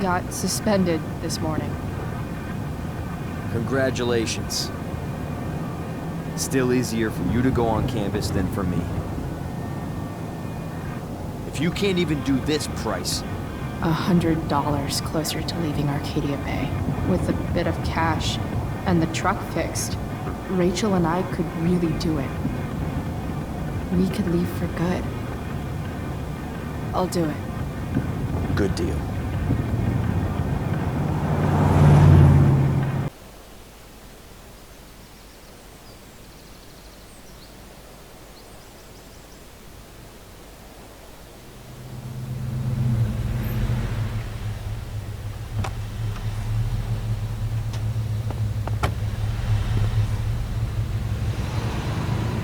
got suspended this morning. Congratulations. Still easier for you to go on campus than for me. If you can't even do this price... $100 closer to leaving Arcadia Bay. With a bit of cash and the truck fixed, Rachel and I could really do it. We could leave for good. I'll do it. Good deal.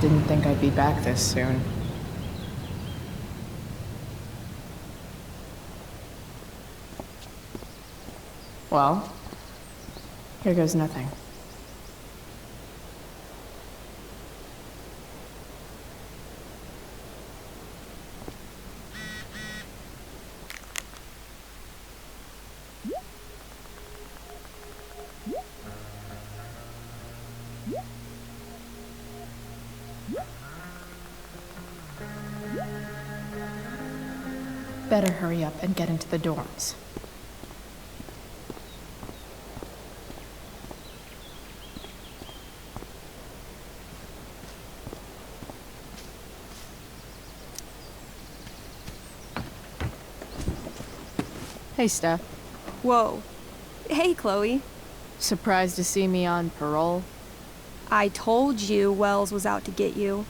Didn't think I'd be back this soon. Well, here goes nothing. better hurry up and get into the dorms. Hey, Steph. Whoa. Hey, Chloe. Surprised to see me on parole? I told you Wells was out to get you.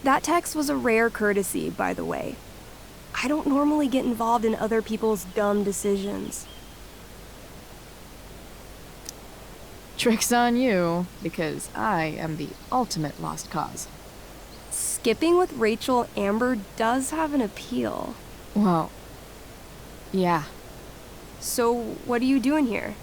That text was a rare courtesy, by the way. I don't normally get involved in other people's dumb decisions. Trick's on you, because I am the ultimate lost cause. Skipping with Рэйчел Эмбер does have an appeal. Well, yeah. So, what are you doing here?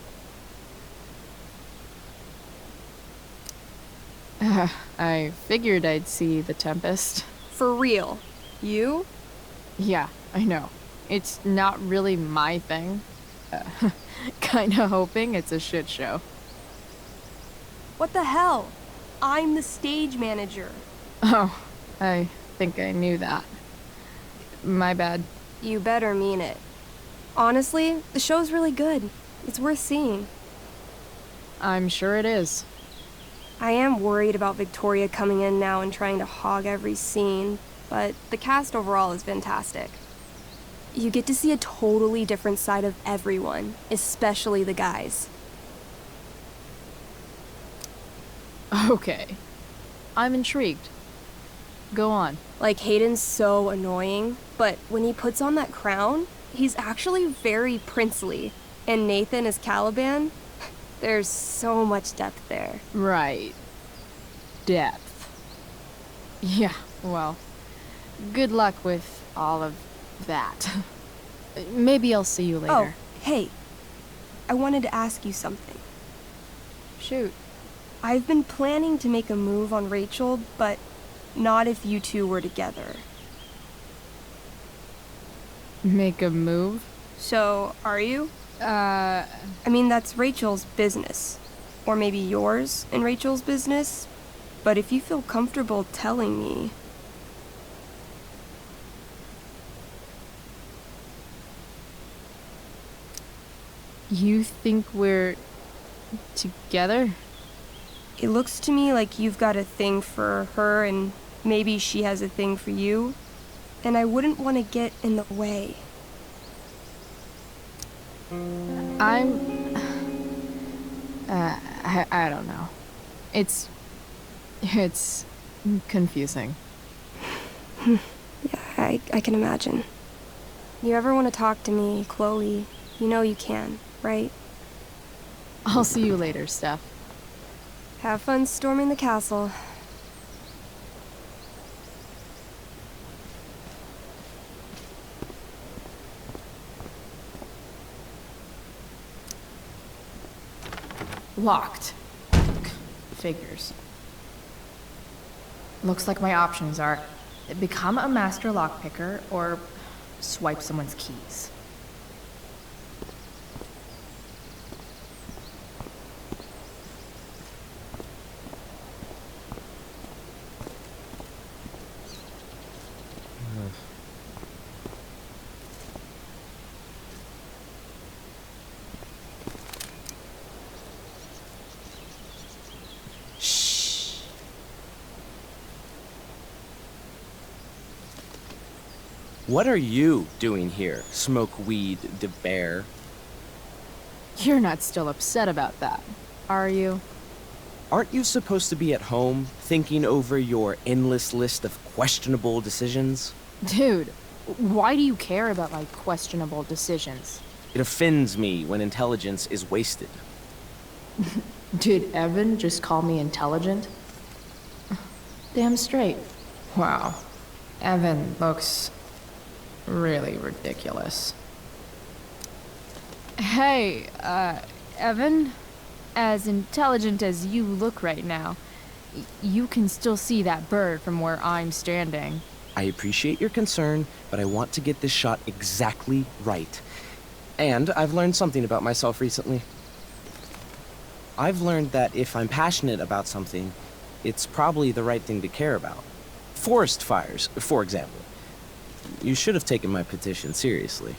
I figured I'd see the Tempest. For real? You? Yeah, I know. It's not really my thing. Kinda hoping it's a shit show. What the hell? I'm the stage manager. Oh, I think I knew that. My bad. You better mean it. Honestly, the show's really good. It's worth seeing. I'm sure it is. I am worried about Victoria coming in now and trying to hog every scene, but the cast overall is fantastic. You get to see a totally different side of everyone, especially the guys. Okay. I'm intrigued. Go on. Like, Hayden's so annoying, but when he puts on that crown, he's actually very princely. And Nathan as Caliban, there's so much depth there. Right. Depth. Yeah, well, good luck with all of that. Maybe I'll see you later. Oh, hey. I wanted to ask you something. Shoot. I've been planning to make a move on Рэйчел, but not if you two were together. Make a move? So, are you? I mean, that's Рэйчel's business. Or maybe yours and Рэйчel's business. But if you feel comfortable telling me... You think we're... together? It looks to me like you've got a thing for her and maybe she has a thing for you. And I wouldn't want to get in the way. I don't know. It's confusing. Yeah, I can imagine. You ever want to talk to me, Chloe, you know you can, right? I'll see you later, Steph. Have fun storming the castle. Locked. Figures. Looks like my options are become a master lockpicker or swipe someone's keys. What are you doing here, smokeweed de bear? You're not still upset about that, are you? Aren't you supposed to be at home, thinking over your endless list of questionable decisions? Dude, why do you care about my questionable decisions? It offends me when intelligence is wasted. Did Evan just call me intelligent? Damn straight. Wow. Evan looks really ridiculous. Hey, Evan? As intelligent as you look right now, you can still see that bird from where I'm standing. I appreciate your concern, but I want to get this shot exactly right. And I've learned something about myself recently. I've learned that if I'm passionate about something, it's probably the right thing to care about. Forest fires, for example. You should have taken my petition seriously.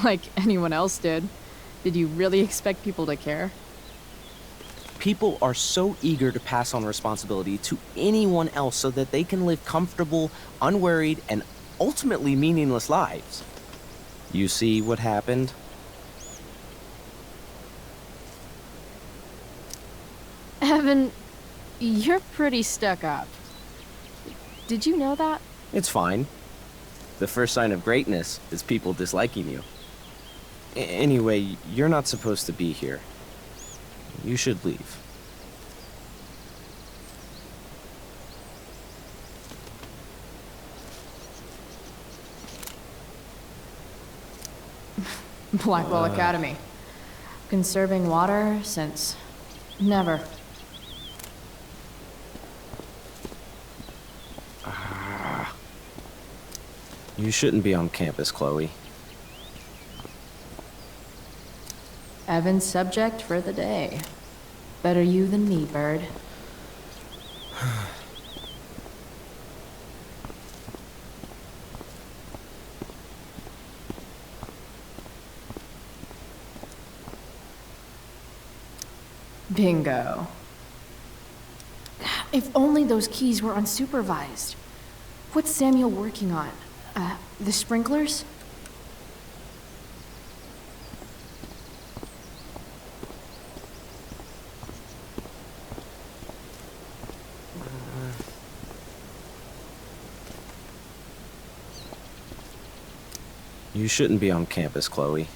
Like anyone else did. Did you really expect people to care? People are so eager to pass on responsibility to anyone else so that they can live comfortable, unworried, and ultimately meaningless lives. You see what happened? Evan, you're pretty stuck up. Did you know that? It's fine. The first sign of greatness is people disliking you. Anyway, you're not supposed to be here. You should leave. Blackwell Academy. Conserving water since never. You shouldn't be on campus, Chloe. Evan's subject for the day. Better you than me, bird. Bingo. If only those keys were unsupervised. What's Samuel working on? The sprinklers? You shouldn't be on campus, Chloe.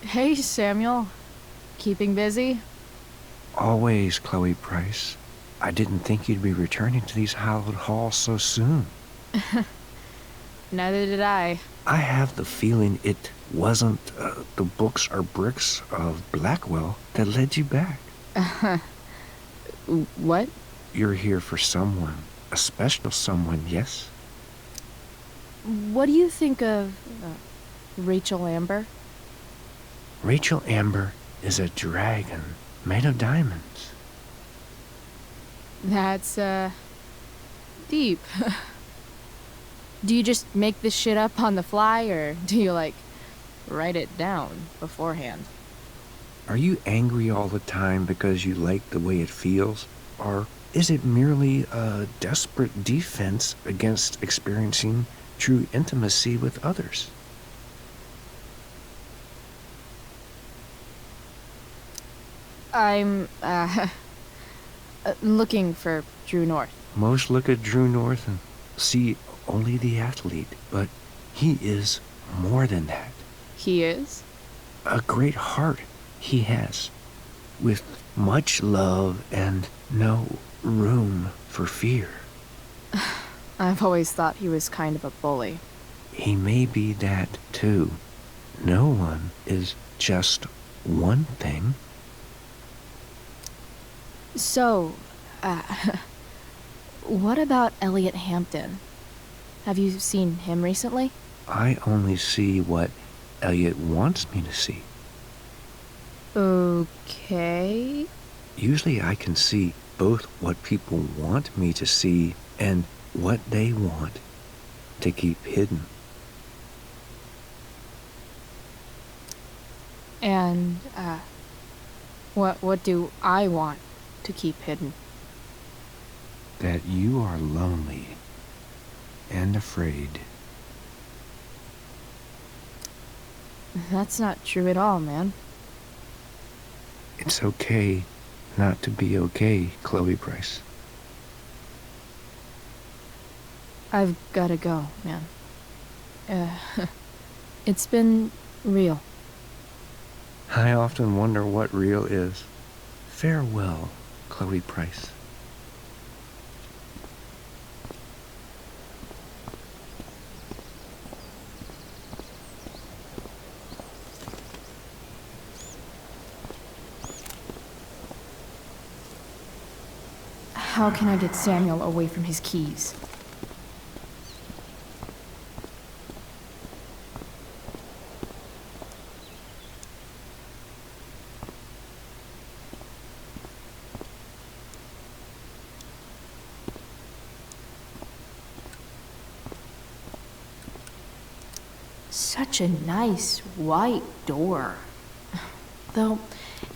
Hey, Samuel. Keeping busy? Always, Chloe Price. I didn't think you'd be returning to these hallowed halls so soon. Neither did I. I have the feeling it wasn't the books or bricks of Blackwell that led you back. What? You're here for someone. A special someone, yes? What do you think of Рэйчел Эмбер? Рэйchel Ember is a dragon made of diamonds. That's, deep. Do you just make this shit up on the fly, or do you, like, write it down beforehand? Are you angry all the time because you like the way it feels? Or is it merely a desperate defense against experiencing true intimacy with others? I'm, looking for True North. Most look at True North and see only the athlete, but he is more than that. He is? A great heart he has, with much love and no room for fear. I've always thought he was kind of a bully. He may be that too. No one is just one thing. So, what about Elliot Hampton? Have you seen him recently? I only see what Elliot wants me to see. Okay. Usually I can see both what people want me to see and what they want to keep hidden. And, what do I want to keep hidden? That you are lonely and afraid. That's not true at all, man. It's okay not to be okay, Chloe Price. I've gotta go, man. It's been real. I often wonder what real is. Farewell, Chloe Price. How can I get Samuel away from his keys? such a nice white door. Though,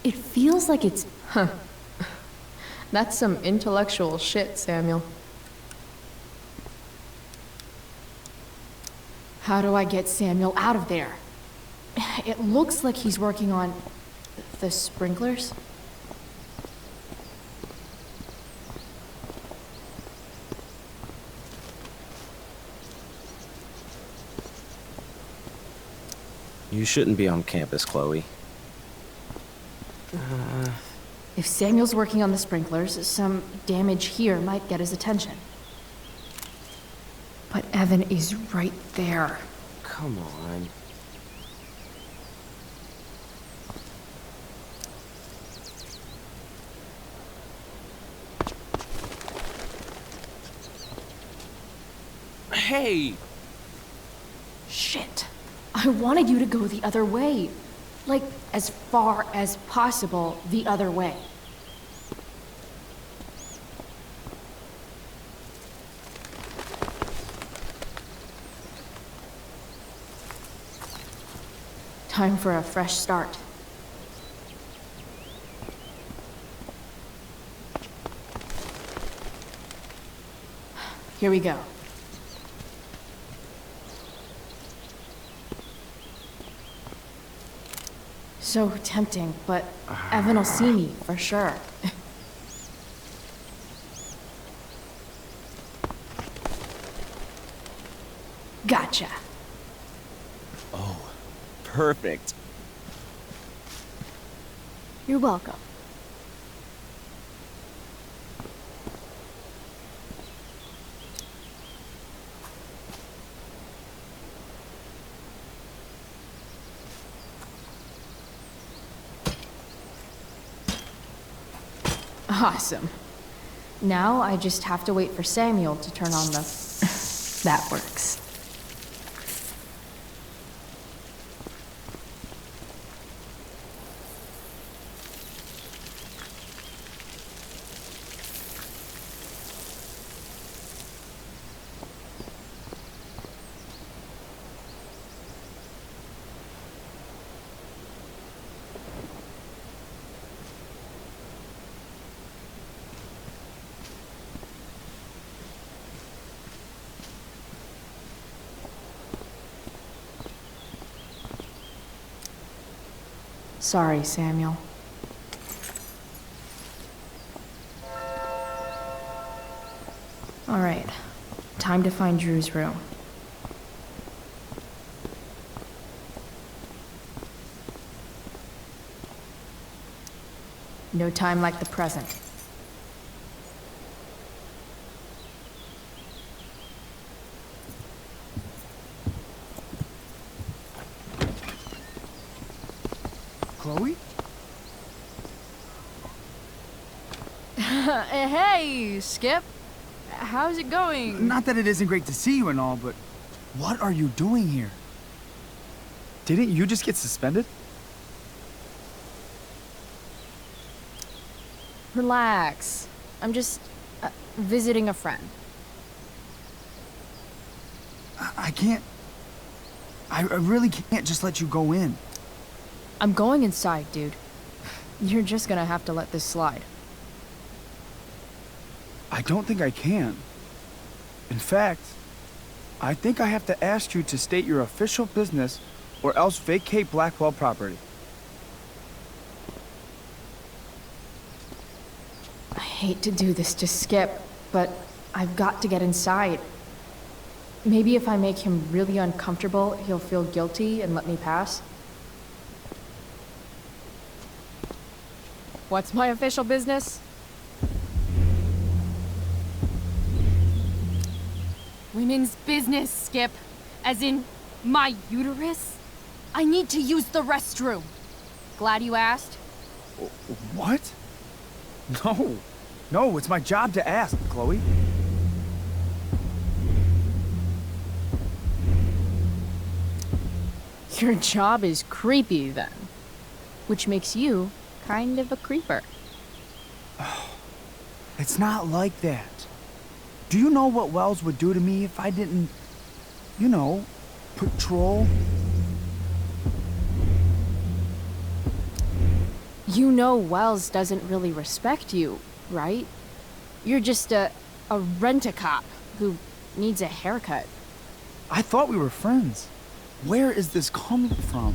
it feels like it's... That's some intellectual shit, Samuel. How do I get Samuel out of there? It looks like he's working on the sprinklers. You shouldn't be on campus, Chloe. If Samuel's working on the sprinklers, some damage here might get his attention. But Evan is right there. Come on. Hey! Shit. I wanted you to go the other way. Like, as far as possible the other way. Time for a fresh start. Here we go. So tempting, but Evan will see me, for sure. Gotcha. Oh, perfect. You're welcome. Awesome. Now I just have to wait for Samuel to turn on the... That works. Sorry, Samuel. All right, time to find Drew's room. No time like the present. Chloe? Hey, Skip. How's it going? Not that it isn't great to see you and all, but what are you doing here? Didn't you just get suspended? Relax. I'm just visiting a friend. I can't... I really can't just let you go in. I'm going inside, dude. You're just gonna have to let this slide. I don't think I can. In fact, I think I have to ask you to state your official business or else vacate Blackwell property. I hate to do this to Skip, but I've got to get inside. Maybe if I make him really uncomfortable, he'll feel guilty and let me pass. What's my official business? Women's business, Skip. As in, my uterus? I need to use the restroom. Glad you asked. What? No. No, it's my job to ask, Chloe. Your job is creepy, then. Which makes you kind of a creeper. It's not like that. Do you know what Wells would do to me if I didn't, you know, patrol You know Wells doesn't really respect you, right? You're just a rent-a-cop who needs a haircut. I thought we were friends. Where is this coming from?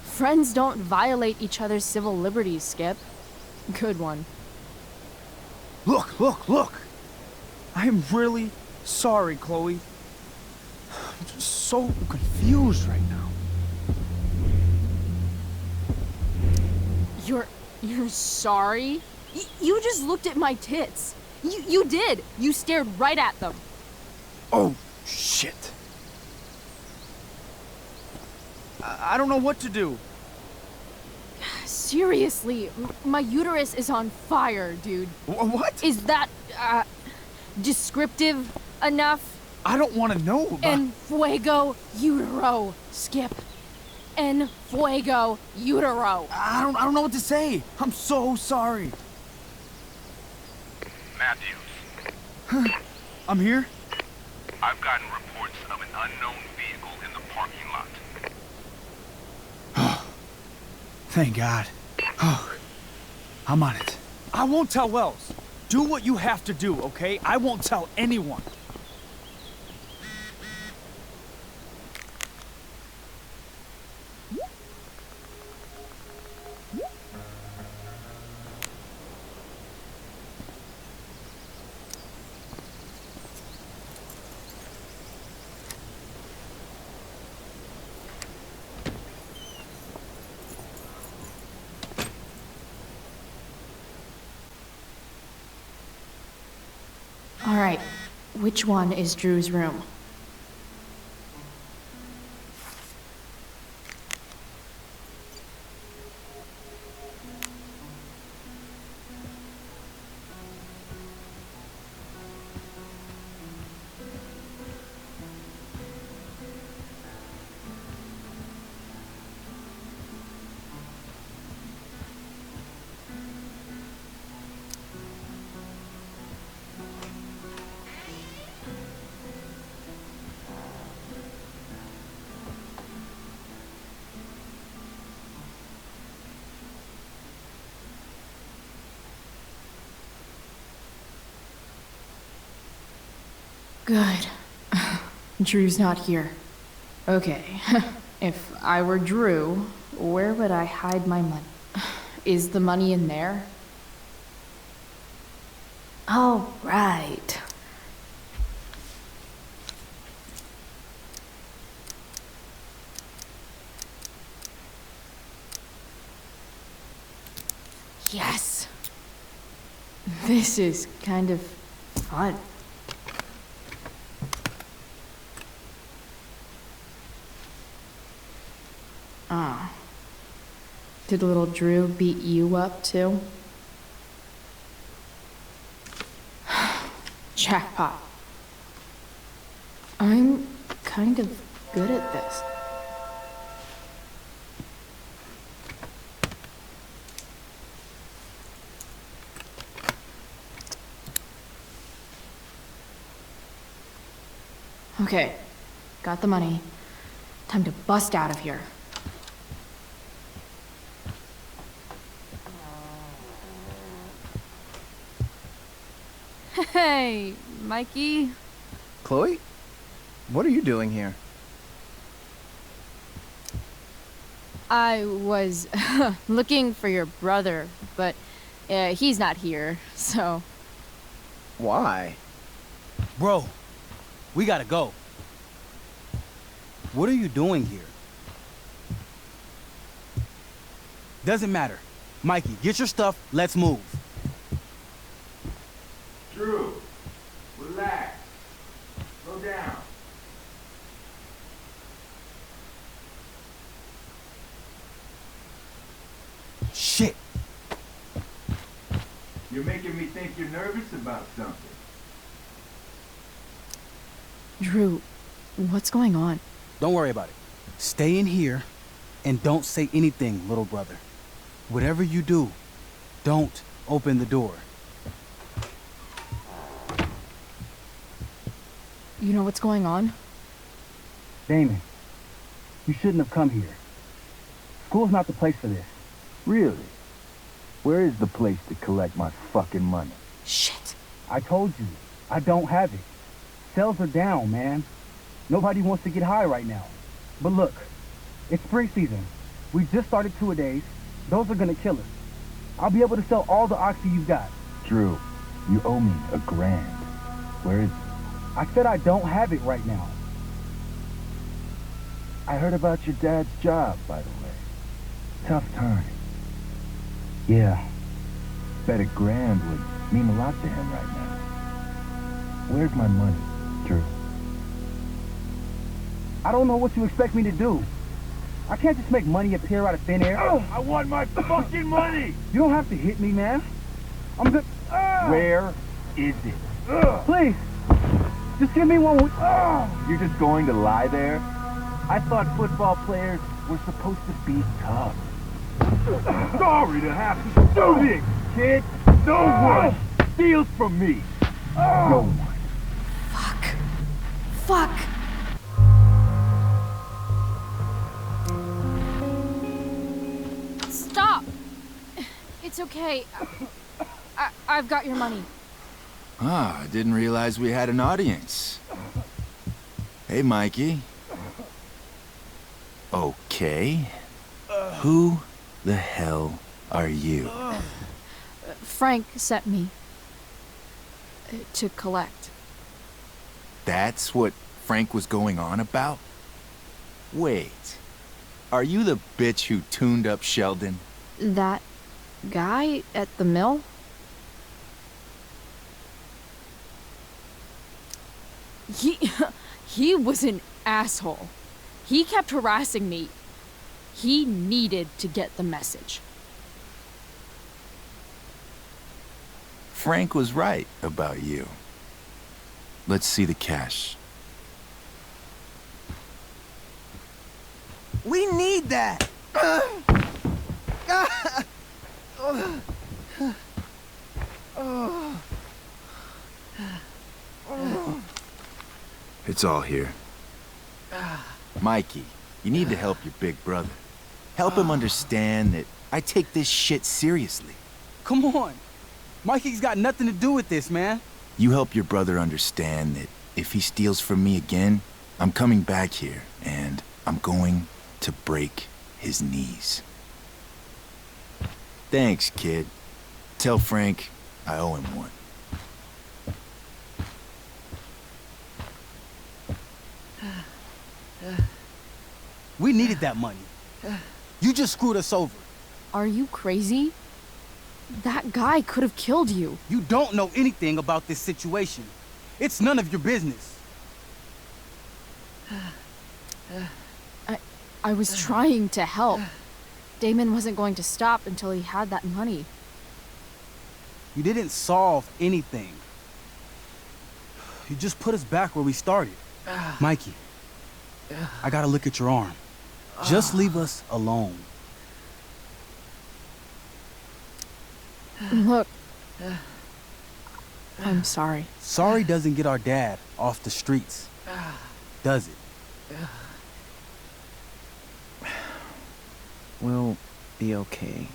Friends don't violate each other's civil liberties, Skip. Good one. Look, look, look! I am really sorry, Chloe. I'm just so confused right now. You're sorry? You just looked at my tits. You did. You stared right at them. Oh, shit. I don't know what to do. Seriously, my uterus is on fire, dude. What? Is that, descriptive enough? I don't want to know about... En fuego utero, Skip. En fuego utero. I don't know what to say. I'm so sorry. Matthews. I'm here? I've gotten reports of an unknown vehicle in the parking lot. Thank God. Oh, I'm on it. I won't tell Wells. Do what you have to do, okay? I won't tell anyone. All right, which one is Drew's room? Good. Drew's not here. Okay. If I were Drew, where would I hide my money? Is the money in there? Oh, right. Yes! This is kind of fun. Ah. Did little Drew beat you up, too? Jackpot. I'm kind of good at this. Okay, got the money. Time to bust out of here. Hey, Mikey. Chloe? What are you doing here? I was looking for your brother, but he's not here, so... Why? Bro, we gotta go. What are you doing here? Doesn't matter. Mikey, get your stuff, let's move. Drew, relax. Slow down. Shit. You're making me think you're nervous about something. Drew, what's going on? Don't worry about it. Stay in here and don't say anything, little brother. Whatever you do, don't open the door. You know what's going on? Damon, You shouldn't have come here. School's not the place for this. Really? Where is the place to collect my fucking money? Shit. I told you, I don't have it. Sales are down, man. Nobody wants to get high right now. But look, it's spring season. We just started two-a-days. Those are gonna kill us. I'll be able to sell all the oxy you've got. Drew, you owe me $1,000. Where is it? I said I don't have it right now. I heard about your dad's job, by the way. Tough time. Yeah. Bet $1,000 would mean a lot to him right now. Where's my money, Drew? I don't know what you expect me to do. I can't just make money appear out of thin air. I want my fucking money! You don't have to hit me, man. I'm good. Where is it? Please, just give me one. You're just going to lie there? I thought football players were supposed to be tough. Sorry to have to do this, kid. No one steals from me. No one. Fuck! Stop! It's okay. I've got your money. Ah, I didn't realize we had an audience. Hey, Mikey. Okay. Who the hell are you? Frank sent me to collect. That's what Frank was going on about? Wait. Are you the bitch who tuned up Sheldon? That guy at the mill? He was an asshole. He kept harassing me. He needed to get the message. Frank was right about you. Let's see the cash. We need that! It's all here. Mikey, you need to help your big brother. Help him understand that I take this shit seriously. Come on. Mikey's got nothing to do with this, man. You help your brother understand that if he steals from me again, I'm coming back here and I'm going to break his knees. Thanks, kid. Tell Frank I owe him one. We needed that money. You just screwed us over. Are you crazy? That guy could have killed you. You don't know anything about this situation. It's none of your business. I was trying to help. Damon wasn't going to stop until he had that money. You didn't solve anything. You just put us back where we started. Mikey, I gotta look at your arm. Just leave us alone. Look, I'm sorry. Sorry doesn't get our dad off the streets, does it? We'll be okay.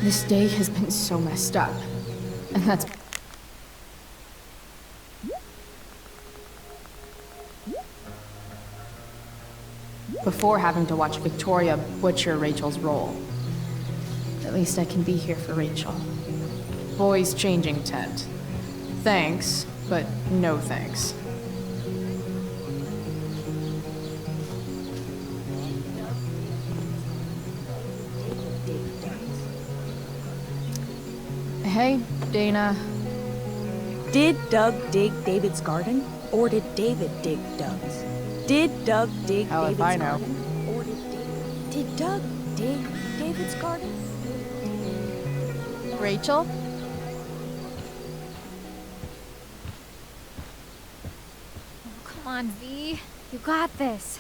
This day has been so messed up. And that's... before having to watch Victoria butcher Rachel's role. At least I can be here for Rachel. Boys changing tent. Thanks, but no thanks. Hey, Dana. Did Doug dig David's garden? Or did David dig Doug's? Did Doug dig David's garden? Or did Doug dig David's garden? Rachel? Oh, come on, V. You got this.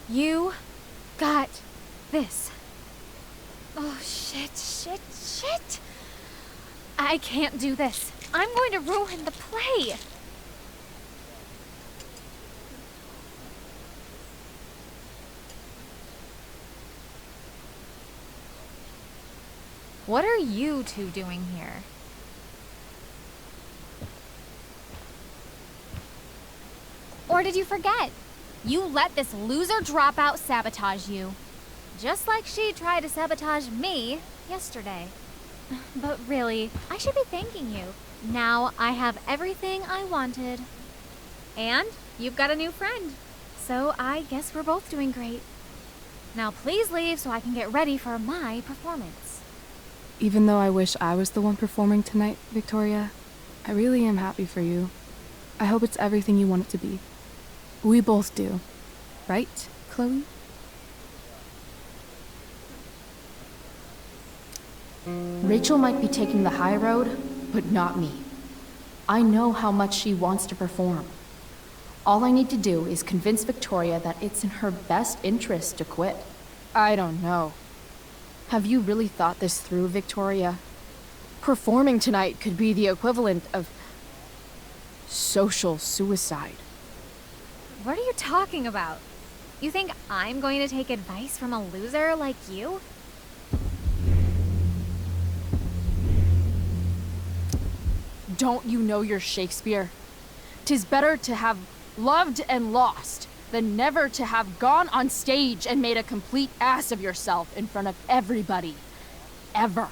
You got this. Oh, shit. I can't do this. I'm going to ruin the play. What are you two doing here? Or did you forget? You let this loser dropout sabotage you. Just like she tried to sabotage me yesterday. But really, I should be thanking you. Now I have everything I wanted. And you've got a new friend. So I guess we're both doing great. Now please leave so I can get ready for my performance. Even though I wish I was the one performing tonight, Victoria, I really am happy for you. I hope it's everything you want it to be. We both do. Right, Chloe? Rachel might be taking the high road, but not me. I know how much she wants to perform. All I need to do is convince Victoria that it's in her best interest to quit. I don't know. Have you really thought this through, Victoria? Performing tonight could be the equivalent of social suicide. What are you talking about? You think I'm going to take advice from a loser like you? Don't you know your Shakespeare? 'Tis better to have loved and lost than never to have gone on stage and made a complete ass of yourself in front of everybody. Ever.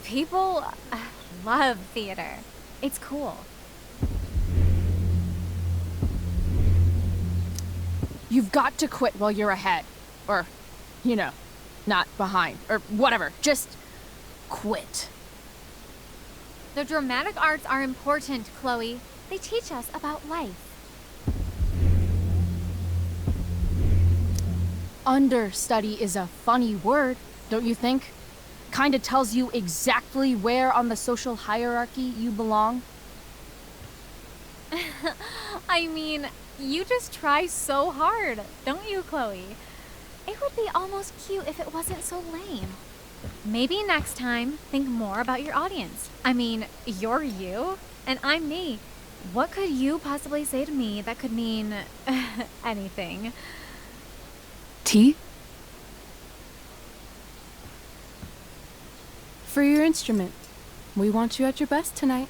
People love theater. It's cool. You've got to quit while you're ahead. Or, you know, not behind. Or whatever. Just quit. The dramatic arts are important, Chloe. They teach us about life. Understudy is a funny word, don't you think? Kinda tells you exactly where on the social hierarchy you belong. I mean, you just try so hard, don't you, Chloe? It would be almost cute if it wasn't so lame. Maybe next time, think more about your audience. I mean, you're you, and I'm me. What could you possibly say to me that could mean anything? Tea? For your instrument. We want you at your best tonight.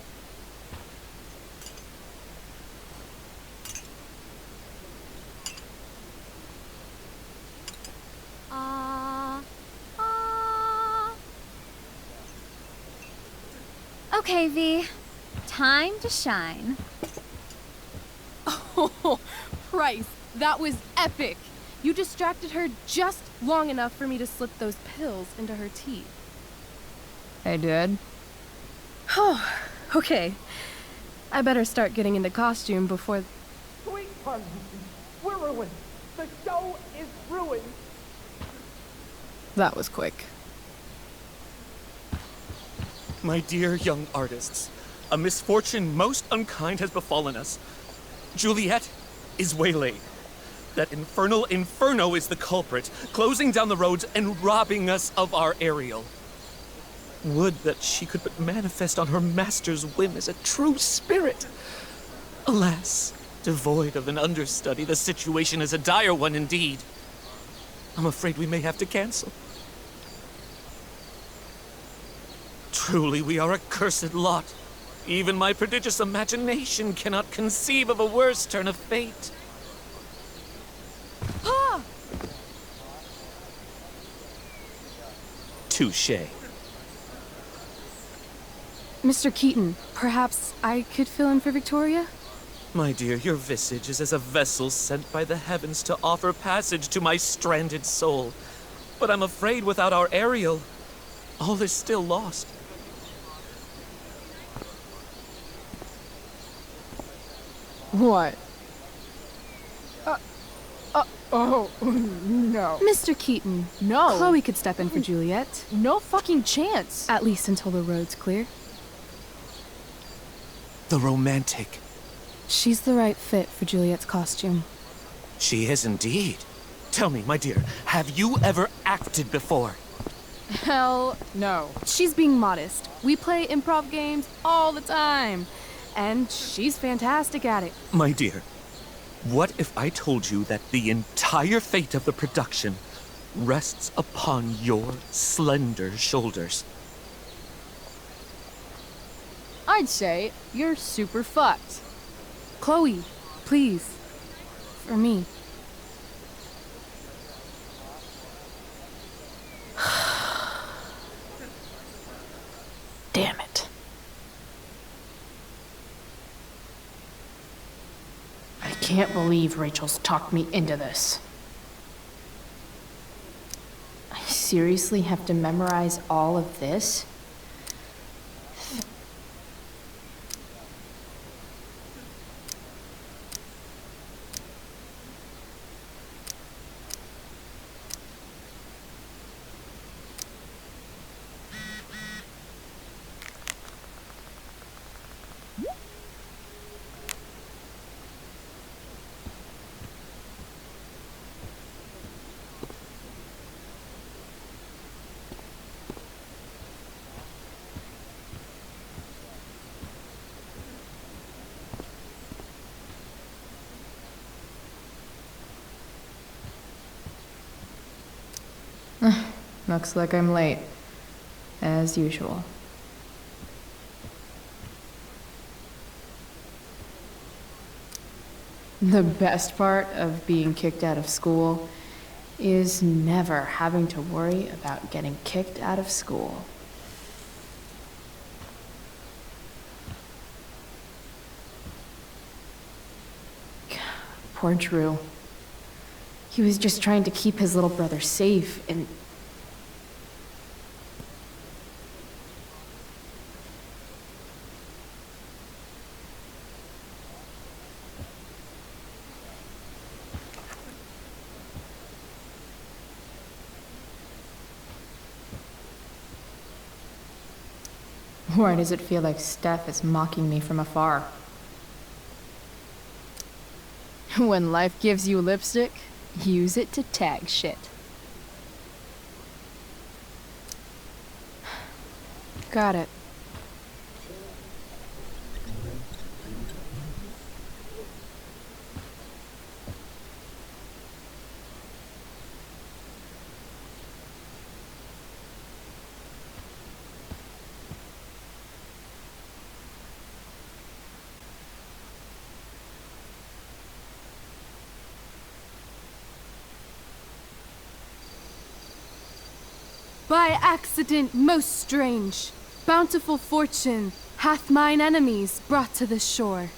Okay, V. Time to shine. Oh, Price, that was epic. You distracted her just long enough for me to slip those pills into her tea. I did? Oh, okay. I better start getting into costume before... Sweet Lucy, we're ruined. The show is ruined. That was quick. My dear young artists, a misfortune most unkind has befallen us. Juliet is waylaid. That infernal inferno is the culprit, closing down the roads and robbing us of our Ariel. Would that she could but manifest on her master's whim as a true spirit. Alas, devoid of an understudy, the situation is a dire one indeed. I'm afraid we may have to cancel. Truly, we are a cursed lot. Even my prodigious imagination cannot conceive of a worse turn of fate. Ah! Touché. Mr. Keaton, perhaps I could fill in for Victoria? My dear, your visage is as a vessel sent by the heavens to offer passage to my stranded soul. But I'm afraid without our Ariel, all is still lost. What? Oh, no. Mr. Keaton. No. Chloe could step in for Juliet. No fucking chance. At least until the road's clear. The romantic. She's the right fit for Juliet's costume. She is indeed. Tell me, my dear, have you ever acted before? Hell no. She's being modest. We play improv games all the time. And she's fantastic at it. My dear, what if I told you that the entire fate of the production rests upon your slender shoulders? I'd say you're super fucked. Chloe, please. For me. Damn it. I can't believe Rachel's talked me into this. I seriously have to memorize all of this? Looks like I'm late. As usual. The best part of being kicked out of school is never having to worry about getting kicked out of school. Poor Drew. He was just trying to keep his little brother safe, and why does it feel like Steph is mocking me from afar? When life gives you lipstick, use it to tag shit. Got it. By accident most strange, bountiful fortune hath mine enemies brought to this shore.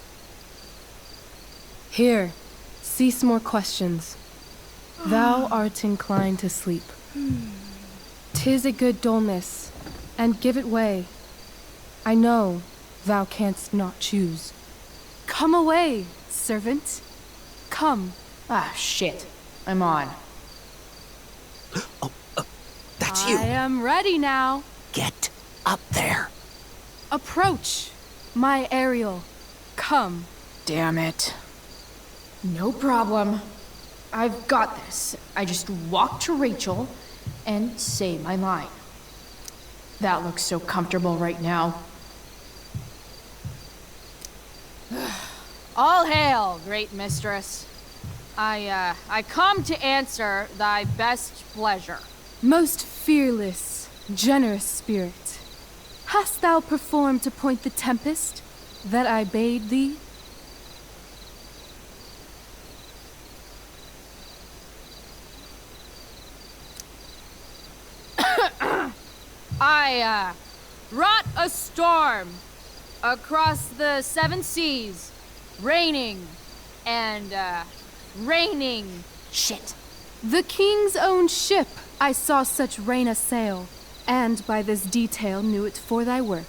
Here, cease more questions. Thou art inclined to sleep. 'Tis a good dullness, and give it way. I know thou canst not choose. Come away, servant. Come. Ah, shit. I'm on. That's you. I am ready now. Get up there. Approach, my Ariel. Come. Damn it. No problem. I've got this. I just walk to Rachel and say my line. That looks so comfortable right now. All hail, great mistress. I come to answer thy best pleasure. Most fearless, generous spirit, Hast thou performed to point the tempest that I bade thee? I, wrought a storm across the 7 seas, raining and, raining. Shit. The king's own ship I saw such rain assail, and by this detail knew it for thy work.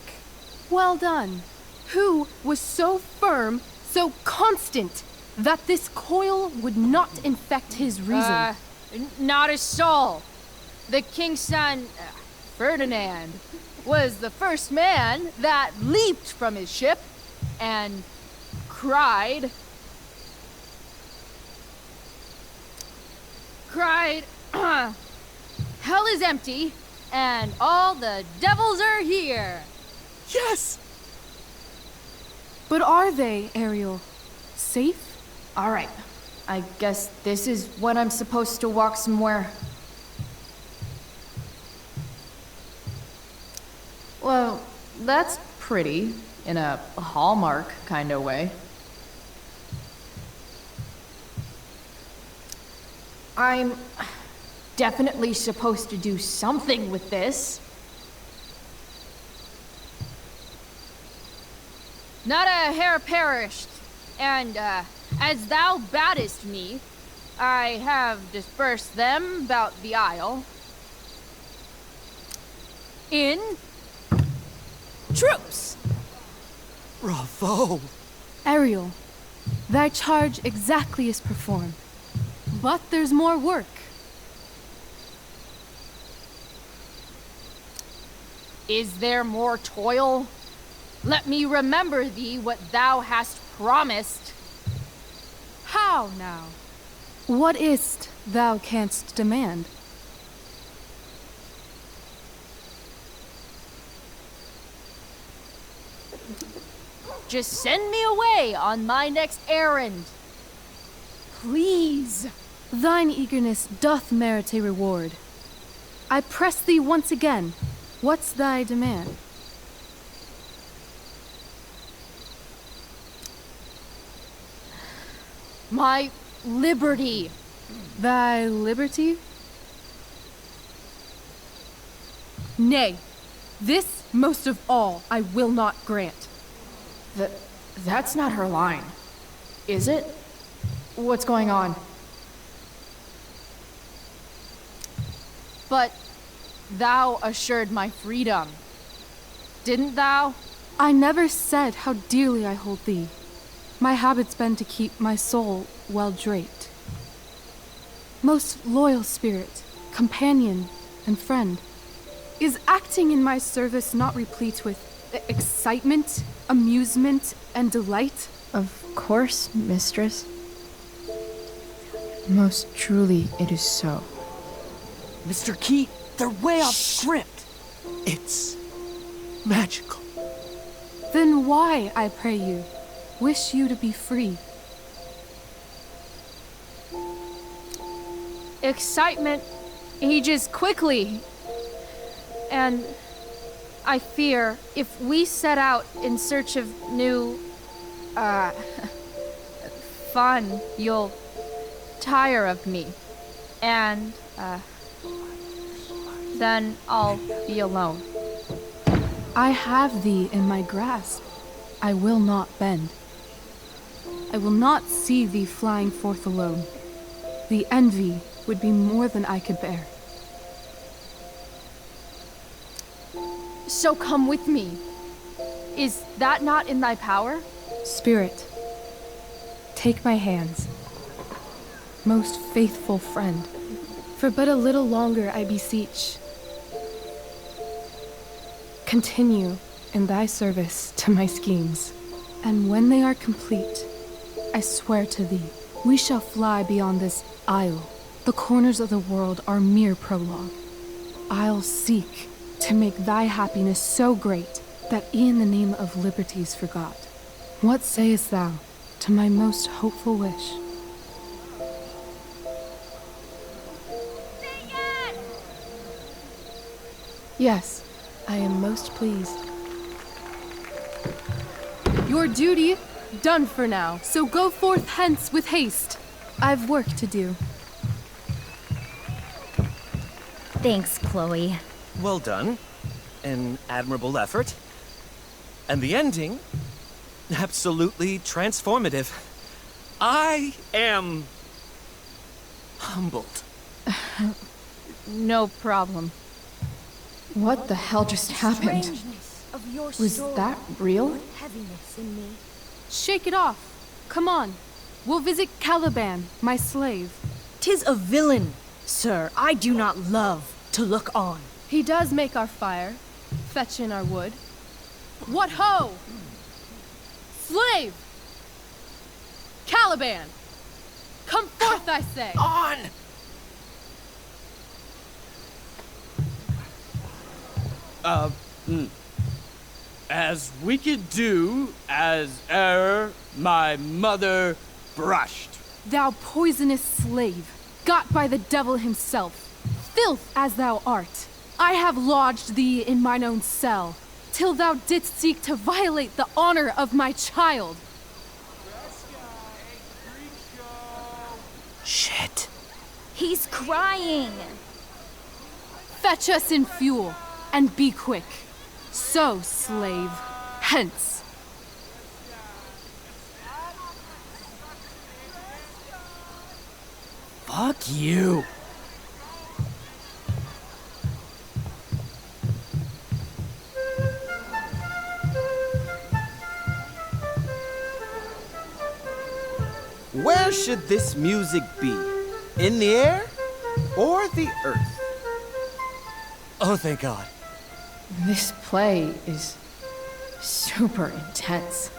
Well done. Who was so firm, so constant, that this coil would not infect his reason? Not a soul. The king's son, Ferdinand, was the first man that leaped from his ship and cried, hell is empty and all the devils are here. Yes! But are they, Ariel? Safe? All right. I guess this is when I'm supposed to walk somewhere. Well, that's pretty, in a Hallmark kind of way. I'm definitely supposed to do something with this. Not a hair perished, and as thou badest me, I have dispersed them about the isle. In troops! Bravo! Ariel, thy charge exactly is performed. But there's more work. Is there more toil? Let me remember thee what thou hast promised. How now? What is't thou canst demand? Just send me away on my next errand. Please. Thine eagerness doth merit a reward. I press thee once again. What's thy demand? My liberty. Thy liberty? Nay, this most of all I will not grant. That's not her line, is it? What's going on? But thou assured my freedom, didn't thou? I never said how dearly I hold thee. My habit's been to keep my soul well draped. Most loyal spirit, companion, and friend, is acting in my service not replete with excitement, amusement, and delight? Of course, mistress. Most truly it is so. Mr. Key, they're way off script. It's magical. Then why, I pray you, wish you to be free? Excitement ages quickly. And I fear if we set out in search of new, fun, you'll tire of me. And, then I'll be alone. I have thee in my grasp. I will not bend. I will not see thee flying forth alone. The envy would be more than I could bear. So come with me. Is that not in thy power? Spirit, take my hands. Most faithful friend, for but a little longer I beseech. Continue in thy service to my schemes, and when they are complete, I swear to thee, we shall fly beyond this isle. The corners of the world are mere prologue. I'll seek to make thy happiness so great that e'en the name of liberty's forgot. What sayest thou to my most hopeful wish? Yes, I am most pleased. Your duty done for now, so go forth hence with haste. I've work to do. Thanks, Chloe. Well done. An admirable effort. And the ending, absolutely transformative. I am humbled. No problem. What the hell just happened? Was that real? Heaviness in me. Shake it off. Come on. We'll visit Caliban, my slave. 'Tis a villain, sir. I do not love to look on. He does make our fire, fetch in our wood. What ho! Slave! Caliban! Come forth, I say! On! As we could do as e'er my mother brushed. Thou poisonous slave, got by the devil himself, filth as thou art, I have lodged thee in mine own cell, till thou didst seek to violate the honor of my child. Shit. He's crying. Fetch us in fuel, and be quick. So, slave, hence. Fuck you. Where should this music be? In the air or the earth? Oh, thank God. This play is super intense.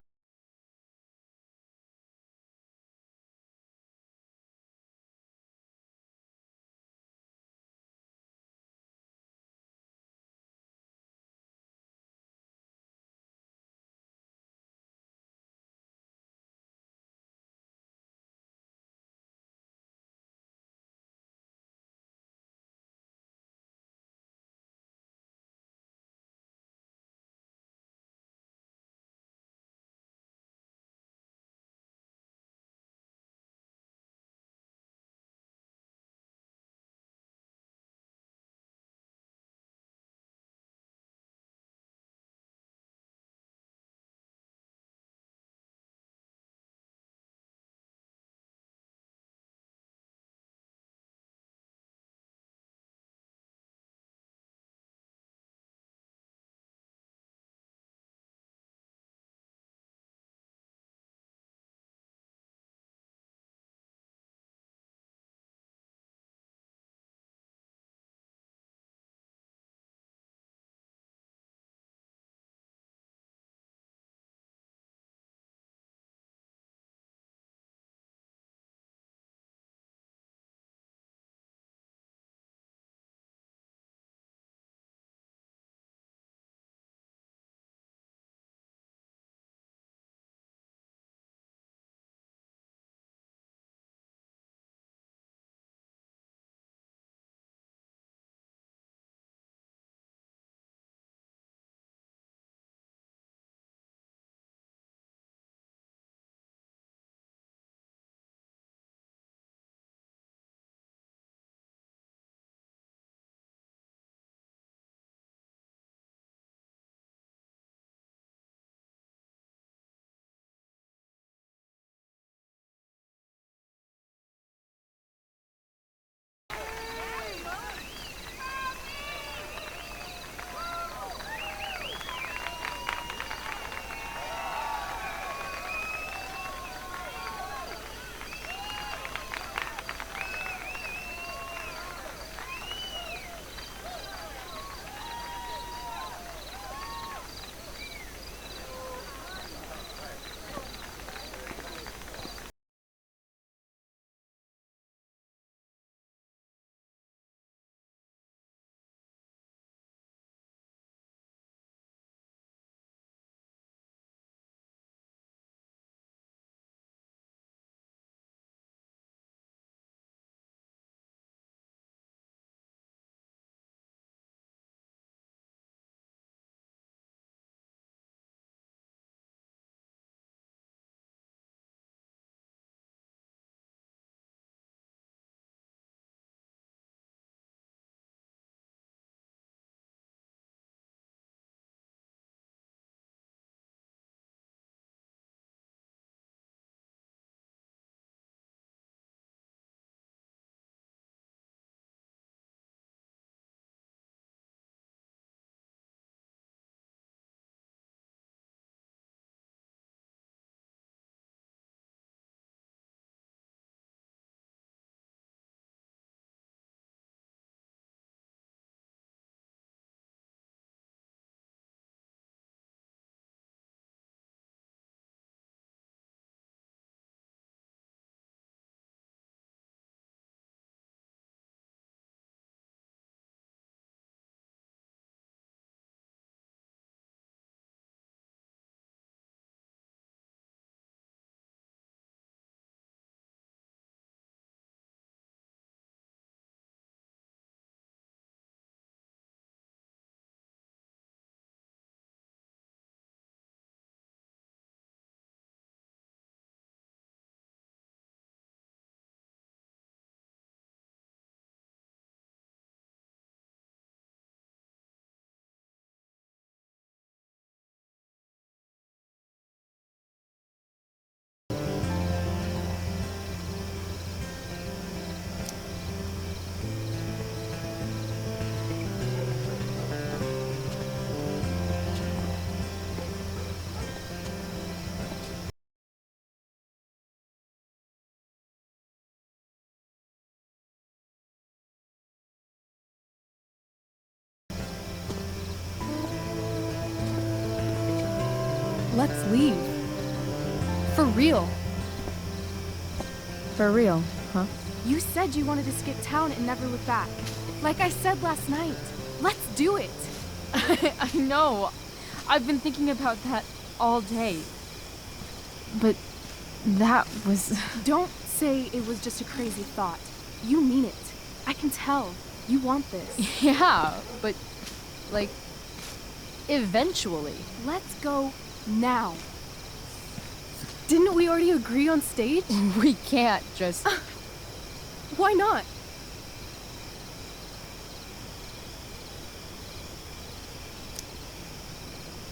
Let's leave. For real. For real, huh? You said you wanted to skip town and never look back. Like I said last night. Let's do it. I know. I've been thinking about that all day. But that was... Don't say it was just a crazy thought. You mean it. I can tell. You want this. Yeah, but... like... eventually. Let's go now. Didn't we already agree on stage? We can't just... Why not?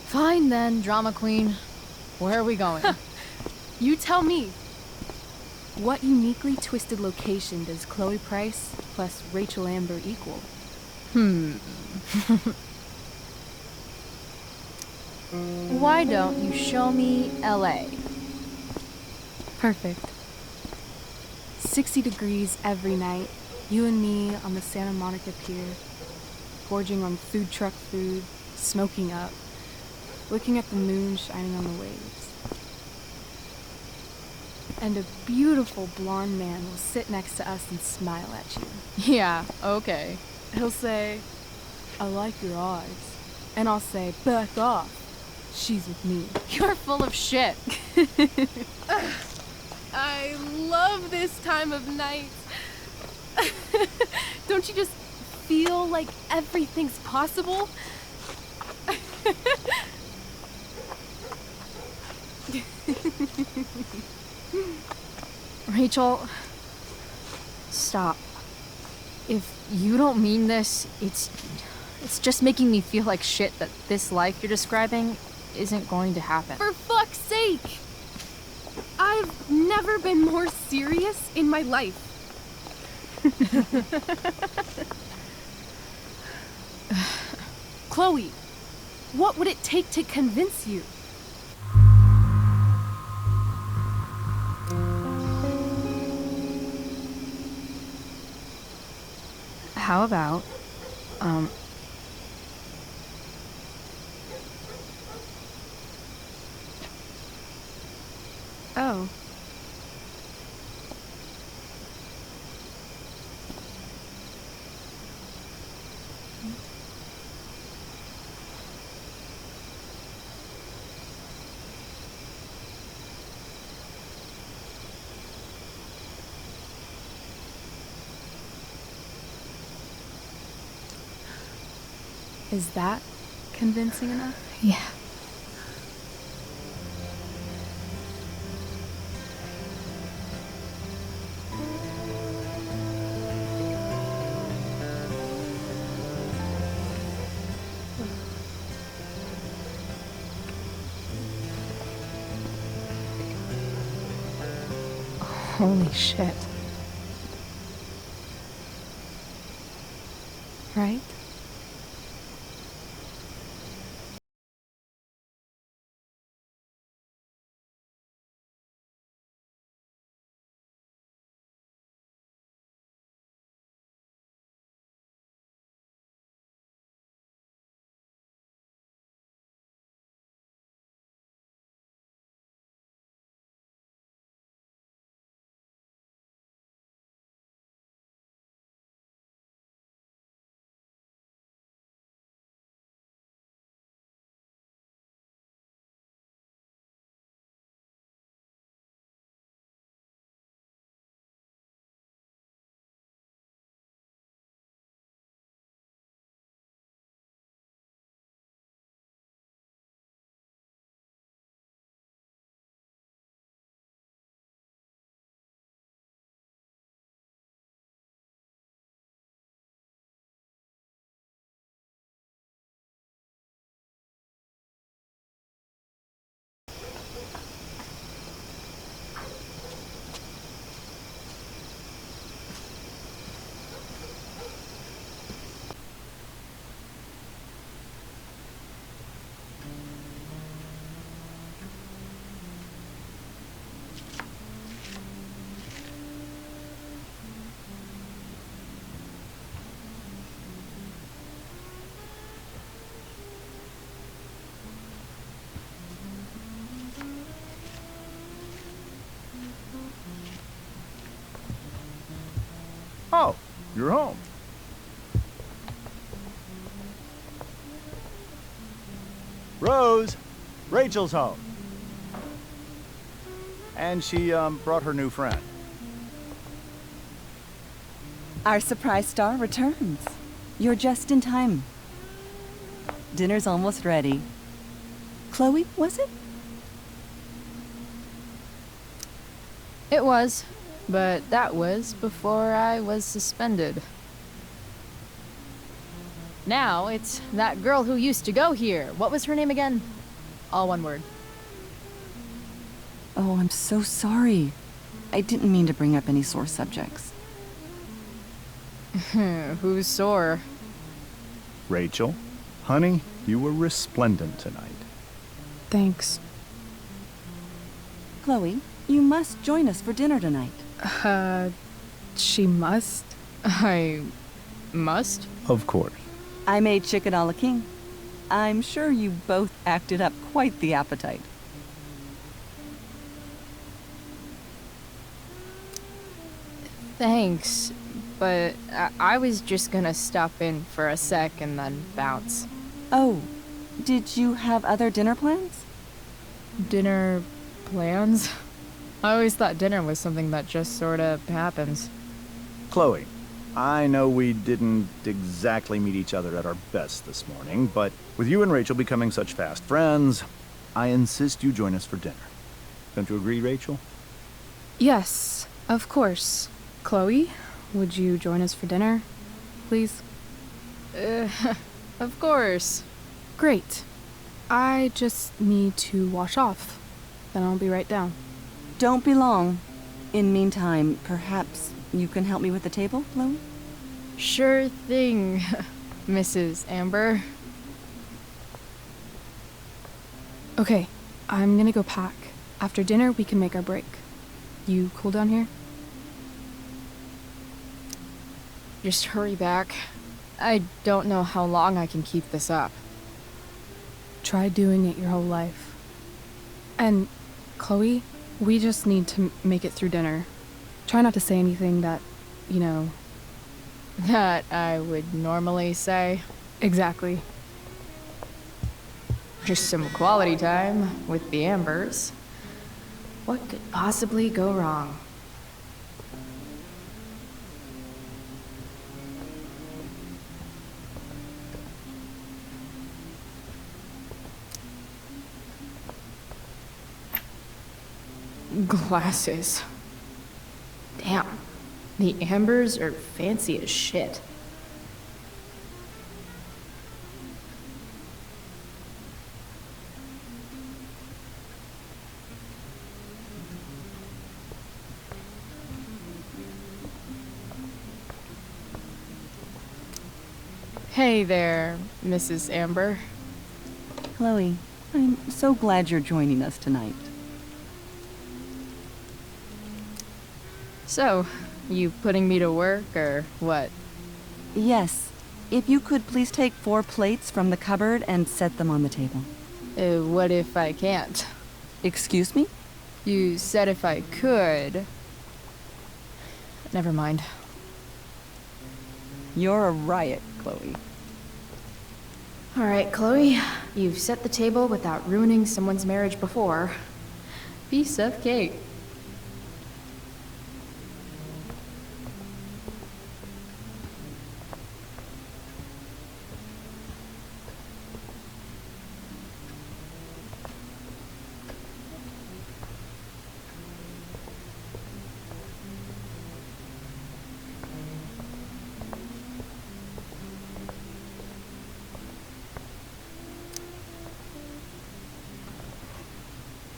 Fine then, drama queen. Where are we going? You tell me. What uniquely twisted location does Chloe Price plus Рэйчел Эмбер equal? Why don't you show me LA? Perfect. 60 degrees every night. You and me on the Santa Monica Pier, gorging on food truck food, smoking up, looking at the moon shining on the waves. And a beautiful blonde man will sit next to us and smile at you. Yeah, okay. He'll say, I like your eyes. And I'll say, back off. She's with me. You're full of shit. I love this time of night. Don't you just feel like everything's possible? Rachel, stop. If you don't mean this, it's just making me feel like shit that this life you're describing isn't going to happen. For fuck's sake! I've never been more serious in my life. Chloe, what would it take to convince you? How about, Oh. Is that convincing enough? Yeah. Holy shit. Right? You're home. Rose, Rachel's home. And she, brought her new friend. Our surprise star returns. You're just in time. Dinner's almost ready. Chloe, was it? It was, but that was before I was suspended. Now it's that girl who used to go here. What was her name again? All one word. Oh, I'm so sorry. I didn't mean to bring up any sore subjects. Who's sore? Rachel, honey, you were resplendent tonight. Thanks. Chloe, you must join us for dinner tonight. She must? I must? Of course. I made chicken a la king. I'm sure you both acted up quite the appetite. Thanks, but I was just gonna stop in for a sec and then bounce. Oh, did you have other dinner plans? Dinner plans? I always thought dinner was something that just sorta happens. Chloe, I know we didn't exactly meet each other at our best this morning, but with you and Rachel becoming such fast friends, I insist you join us for dinner. Don't you agree, Rachel? Yes, of course. Chloe, would you join us for dinner, please? Of course. Great. I just need to wash off. Then I'll be right down. Don't be long. In meantime, perhaps you can help me with the table, Chloe? Sure thing, Mrs. Amber. Okay, I'm gonna go pack. After dinner, we can make our break. You cool down here? Just hurry back. I don't know how long I can keep this up. Try doing it your whole life. And, Chloe, we just need to make it through dinner. Try not to say anything that, you know... That I would normally say. Exactly. Just some quality time with the Ambers. What could possibly go wrong? Glasses. Damn. The Ambers are fancy as shit. Hey there, Mrs. Amber. Chloe, I'm so glad you're joining us tonight. So, you putting me to work, or what? Yes. If you could please take 4 plates from the cupboard and set them on the table. What if I can't? Excuse me? You said if I could. Never mind. You're a riot, Chloe. Alright, Chloe. You've set the table without ruining someone's marriage before. Piece of cake.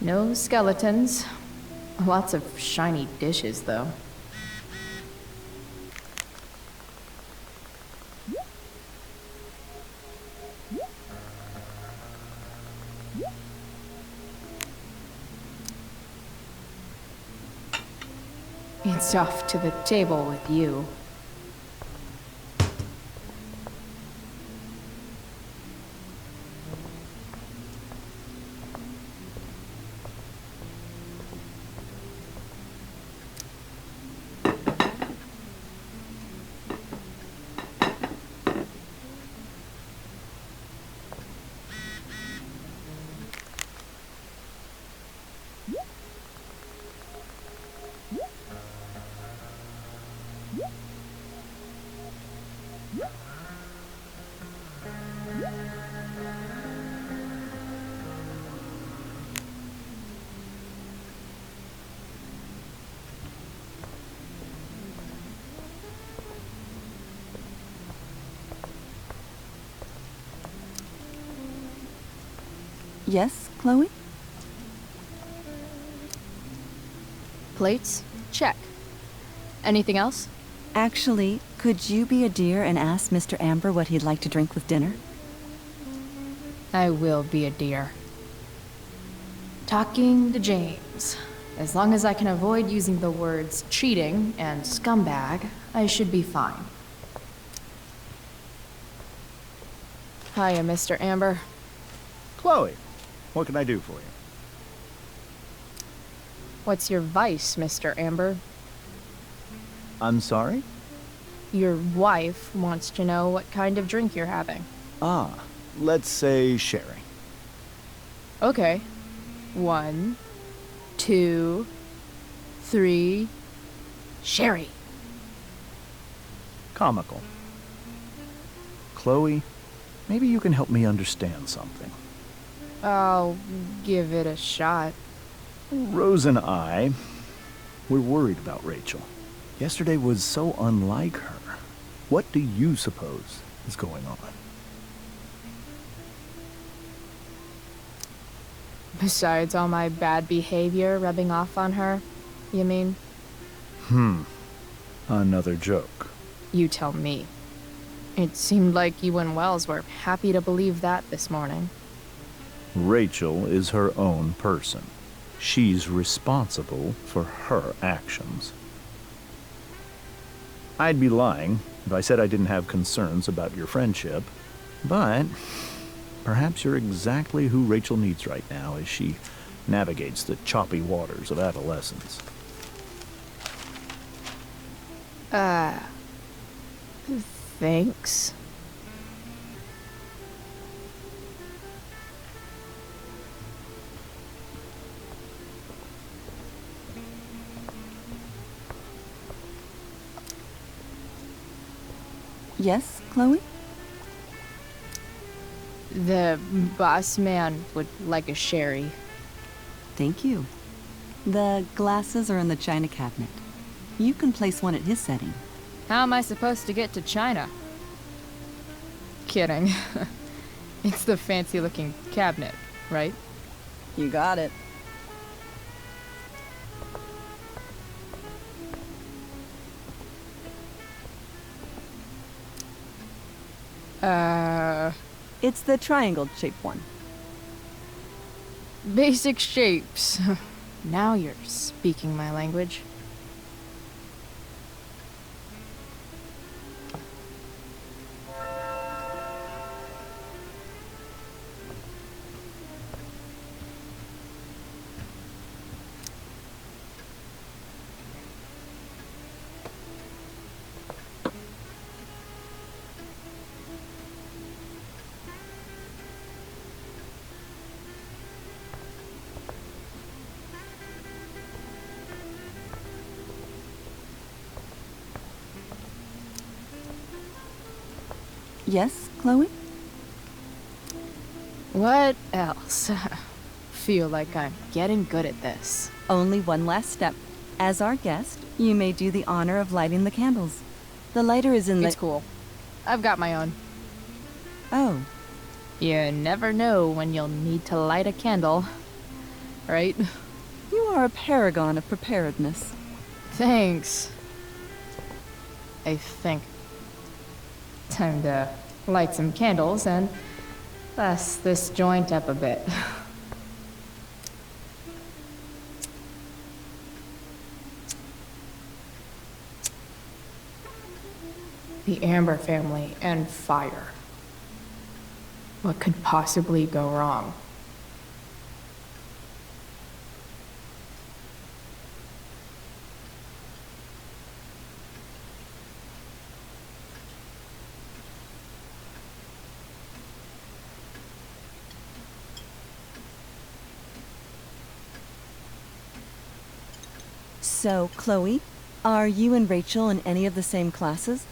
No skeletons. Lots of shiny dishes, though. It's off to the table with you. Yes, Chloe? Plates? Check. Anything else? Actually, could you be a dear and ask Mr. Amber what he'd like to drink with dinner? I will be a dear. Talking to James. As long as I can avoid using the words cheating and scumbag, I should be fine. Hiya, Mr. Amber. Chloe, what can I do for you? What's your vice, Mr. Amber? I'm sorry? Your wife wants to know what kind of drink you're having. Ah, let's say sherry. Okay. 1, 2, 3... Sherry! Comical. Chloe, maybe you can help me understand something. I'll give it a shot. Rose and I, we're worried about Rachel. Yesterday was so unlike her. What do you suppose is going on? Besides all my bad behavior rubbing off on her, you mean? Another joke. You tell me. It seemed like you and Wells were happy to believe that this morning. Rachel is her own person. She's responsible for her actions. I'd be lying if I said I didn't have concerns about your friendship, but perhaps you're exactly who Rachel needs right now as she navigates the choppy waters of adolescence. Thanks. Yes, Chloe? The boss man would like a sherry. Thank you. The glasses are in the china cabinet. You can place one at his setting. How am I supposed to get to China? Kidding. It's the fancy-looking cabinet, right? You got it. It's the triangle-shaped one. Basic shapes. Now you're speaking my language. Yes, Chloe? What else? Feel like I'm getting good at this. Only one last step. As our guest, you may do the honor of lighting the candles. The lighter is in the... It's cool. I've got my own. Oh. You never know when you'll need to light a candle, right? You are a paragon of preparedness. Thanks. I think. Time to light some candles and bust this joint up a bit. The Amber family and fire. What could possibly go wrong? So, Chloe, are you and Rachel in any of the same classes?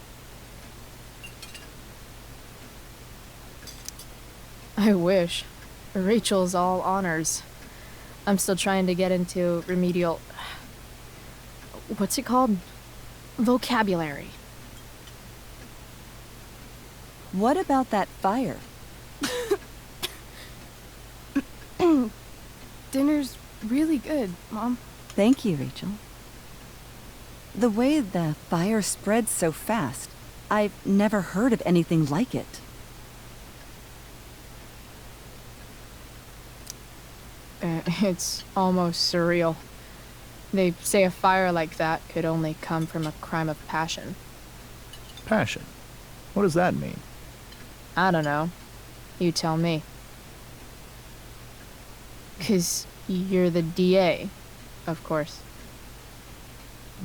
I wish. Rachel's all honors. I'm still trying to get into remedial... What's it called? Vocabulary. What about that fire? Dinner's really good, Mom. Thank you, Rachel. The way the fire spreads so fast, I've never heard of anything like it. It's almost surreal. They say a fire like that could only come from a crime of passion. Passion? What does that mean? I don't know. You tell me. 'Cause you're the DA, of course.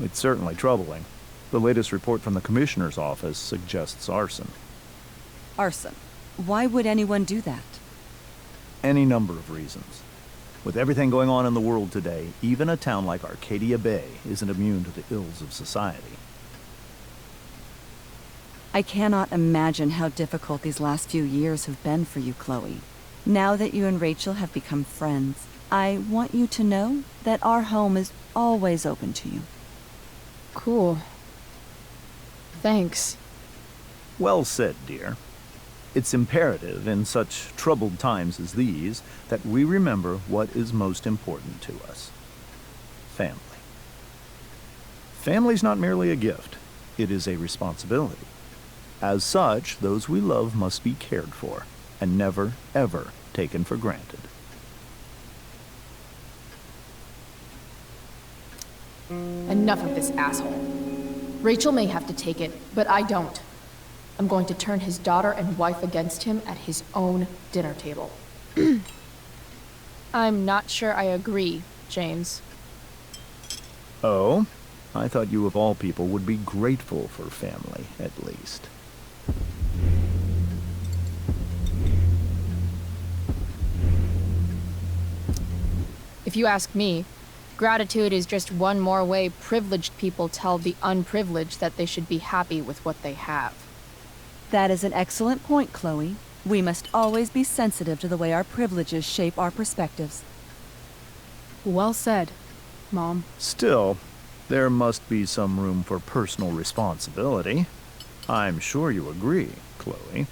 It's certainly troubling. The latest report from the Commissioner's office suggests arson. Arson? Why would anyone do that? Any number of reasons. With everything going on in the world today, even a town like Arcadia Bay isn't immune to the ills of society. I cannot imagine how difficult these last few years have been for you, Chloe. Now that you and Rachel have become friends, I want you to know that our home is always open to you. Cool. Thanks. Well said, dear. It's imperative in such troubled times as these that we remember what is most important to us. Family. Family's not merely a gift, it is a responsibility. As such, those we love must be cared for and never, ever taken for granted. Enough of this asshole. Rachel may have to take it, but I don't. I'm going to turn his daughter and wife against him at his own dinner table. I'm not sure I agree, James. Oh? I thought you of all people would be grateful for family, at least. If you ask me, gratitude is just one more way privileged people tell the unprivileged that they should be happy with what they have. That is an excellent point, Chloe. We must always be sensitive to the way our privileges shape our perspectives. Well said, Mom. Still, there must be some room for personal responsibility. I'm sure you agree, Chloe.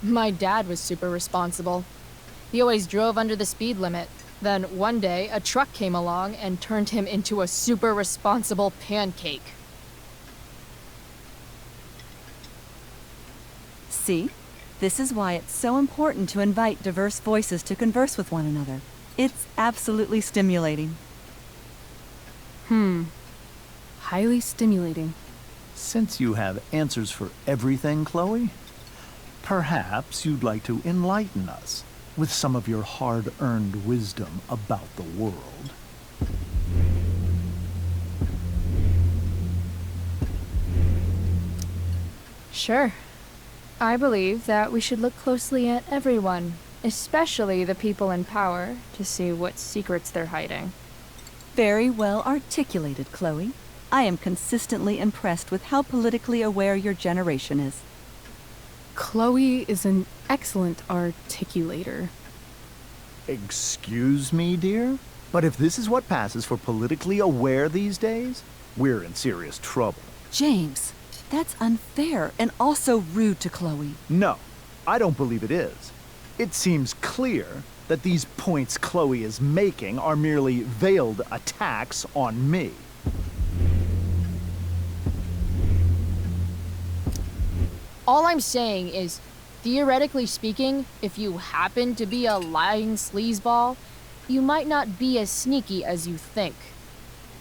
My dad was super responsible. He always drove under the speed limit. Then one day, a truck came along and turned him into a super responsible pancake. See? This is why it's so important to invite diverse voices to converse with one another. It's absolutely stimulating. Highly stimulating. Since you have answers for everything, Chloe, perhaps you'd like to enlighten us with some of your hard-earned wisdom about the world. Sure. I believe that we should look closely at everyone, especially the people in power, to see what secrets they're hiding. Very well articulated, Chloe. I am consistently impressed with how politically aware your generation is. Chloe is an excellent articulator. Excuse me, dear? But if this is what passes for politically aware these days, we're in serious trouble. James, that's unfair and also rude to Chloe. No, I don't believe it is. It seems clear that these points Chloe is making are merely veiled attacks on me. All I'm saying is, theoretically speaking, if you happen to be a lying sleazeball, you might not be as sneaky as you think.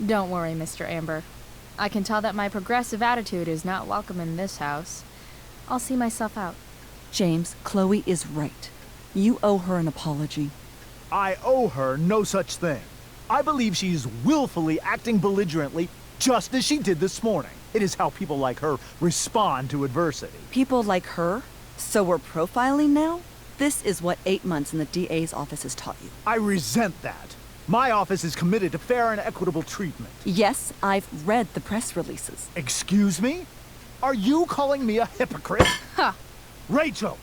Don't worry, Mr. Amber. I can tell that my progressive attitude is not welcome in this house. I'll see myself out. James, Chloe is right. You owe her an apology. I owe her no such thing. I believe she's willfully acting belligerently just as she did this morning. It is how people like her respond to adversity. People like her? So we're profiling now? This is what 8 months in the DA's office has taught you. I resent that. My office is committed to fair and equitable treatment. Yes, I've read the press releases. Excuse me? Are you calling me a hypocrite? Ha! Rachel!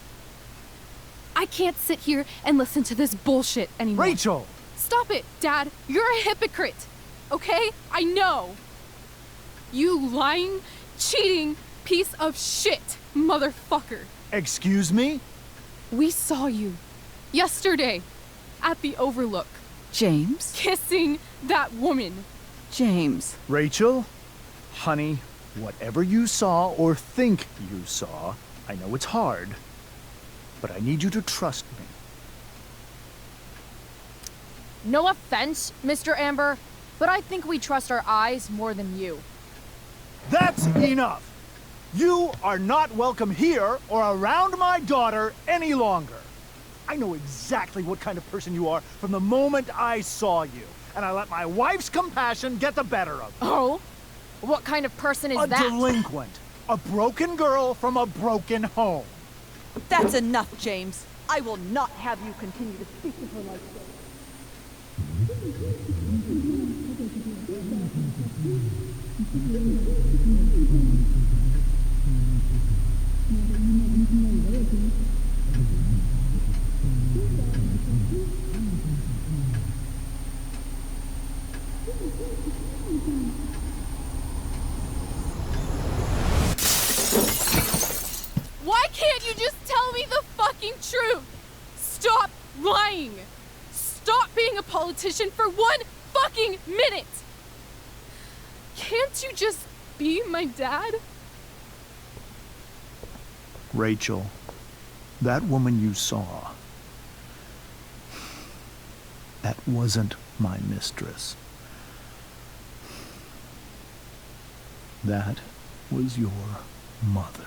I can't sit here and listen to this bullshit anymore. Rachel! Stop it, Dad! You're a hypocrite! Okay? I know! You lying, cheating piece of shit! motherfucker. Excuse me? We saw you yesterday at the Overlook. James? Kissing that woman. James. Rachel, honey, whatever you saw or think you saw, I know it's hard, but I need you to trust me. No offense, Mr. Amber, but I think we trust our eyes more than you. That's enough! You are not welcome here or around my daughter any longer. I know exactly what kind of person you are from the moment I saw you, and I let my wife's compassion get the better of me. Oh? What kind of person is that? A delinquent. A broken girl from a broken home. That's enough, James. I will not have you continue to speak to her like this. Why can't you just tell me the fucking truth? Stop lying. Stop being a politician for 1 fucking minute. Can't you just be my dad? Rachel, that woman you saw, that wasn't my mistress. That was your mother.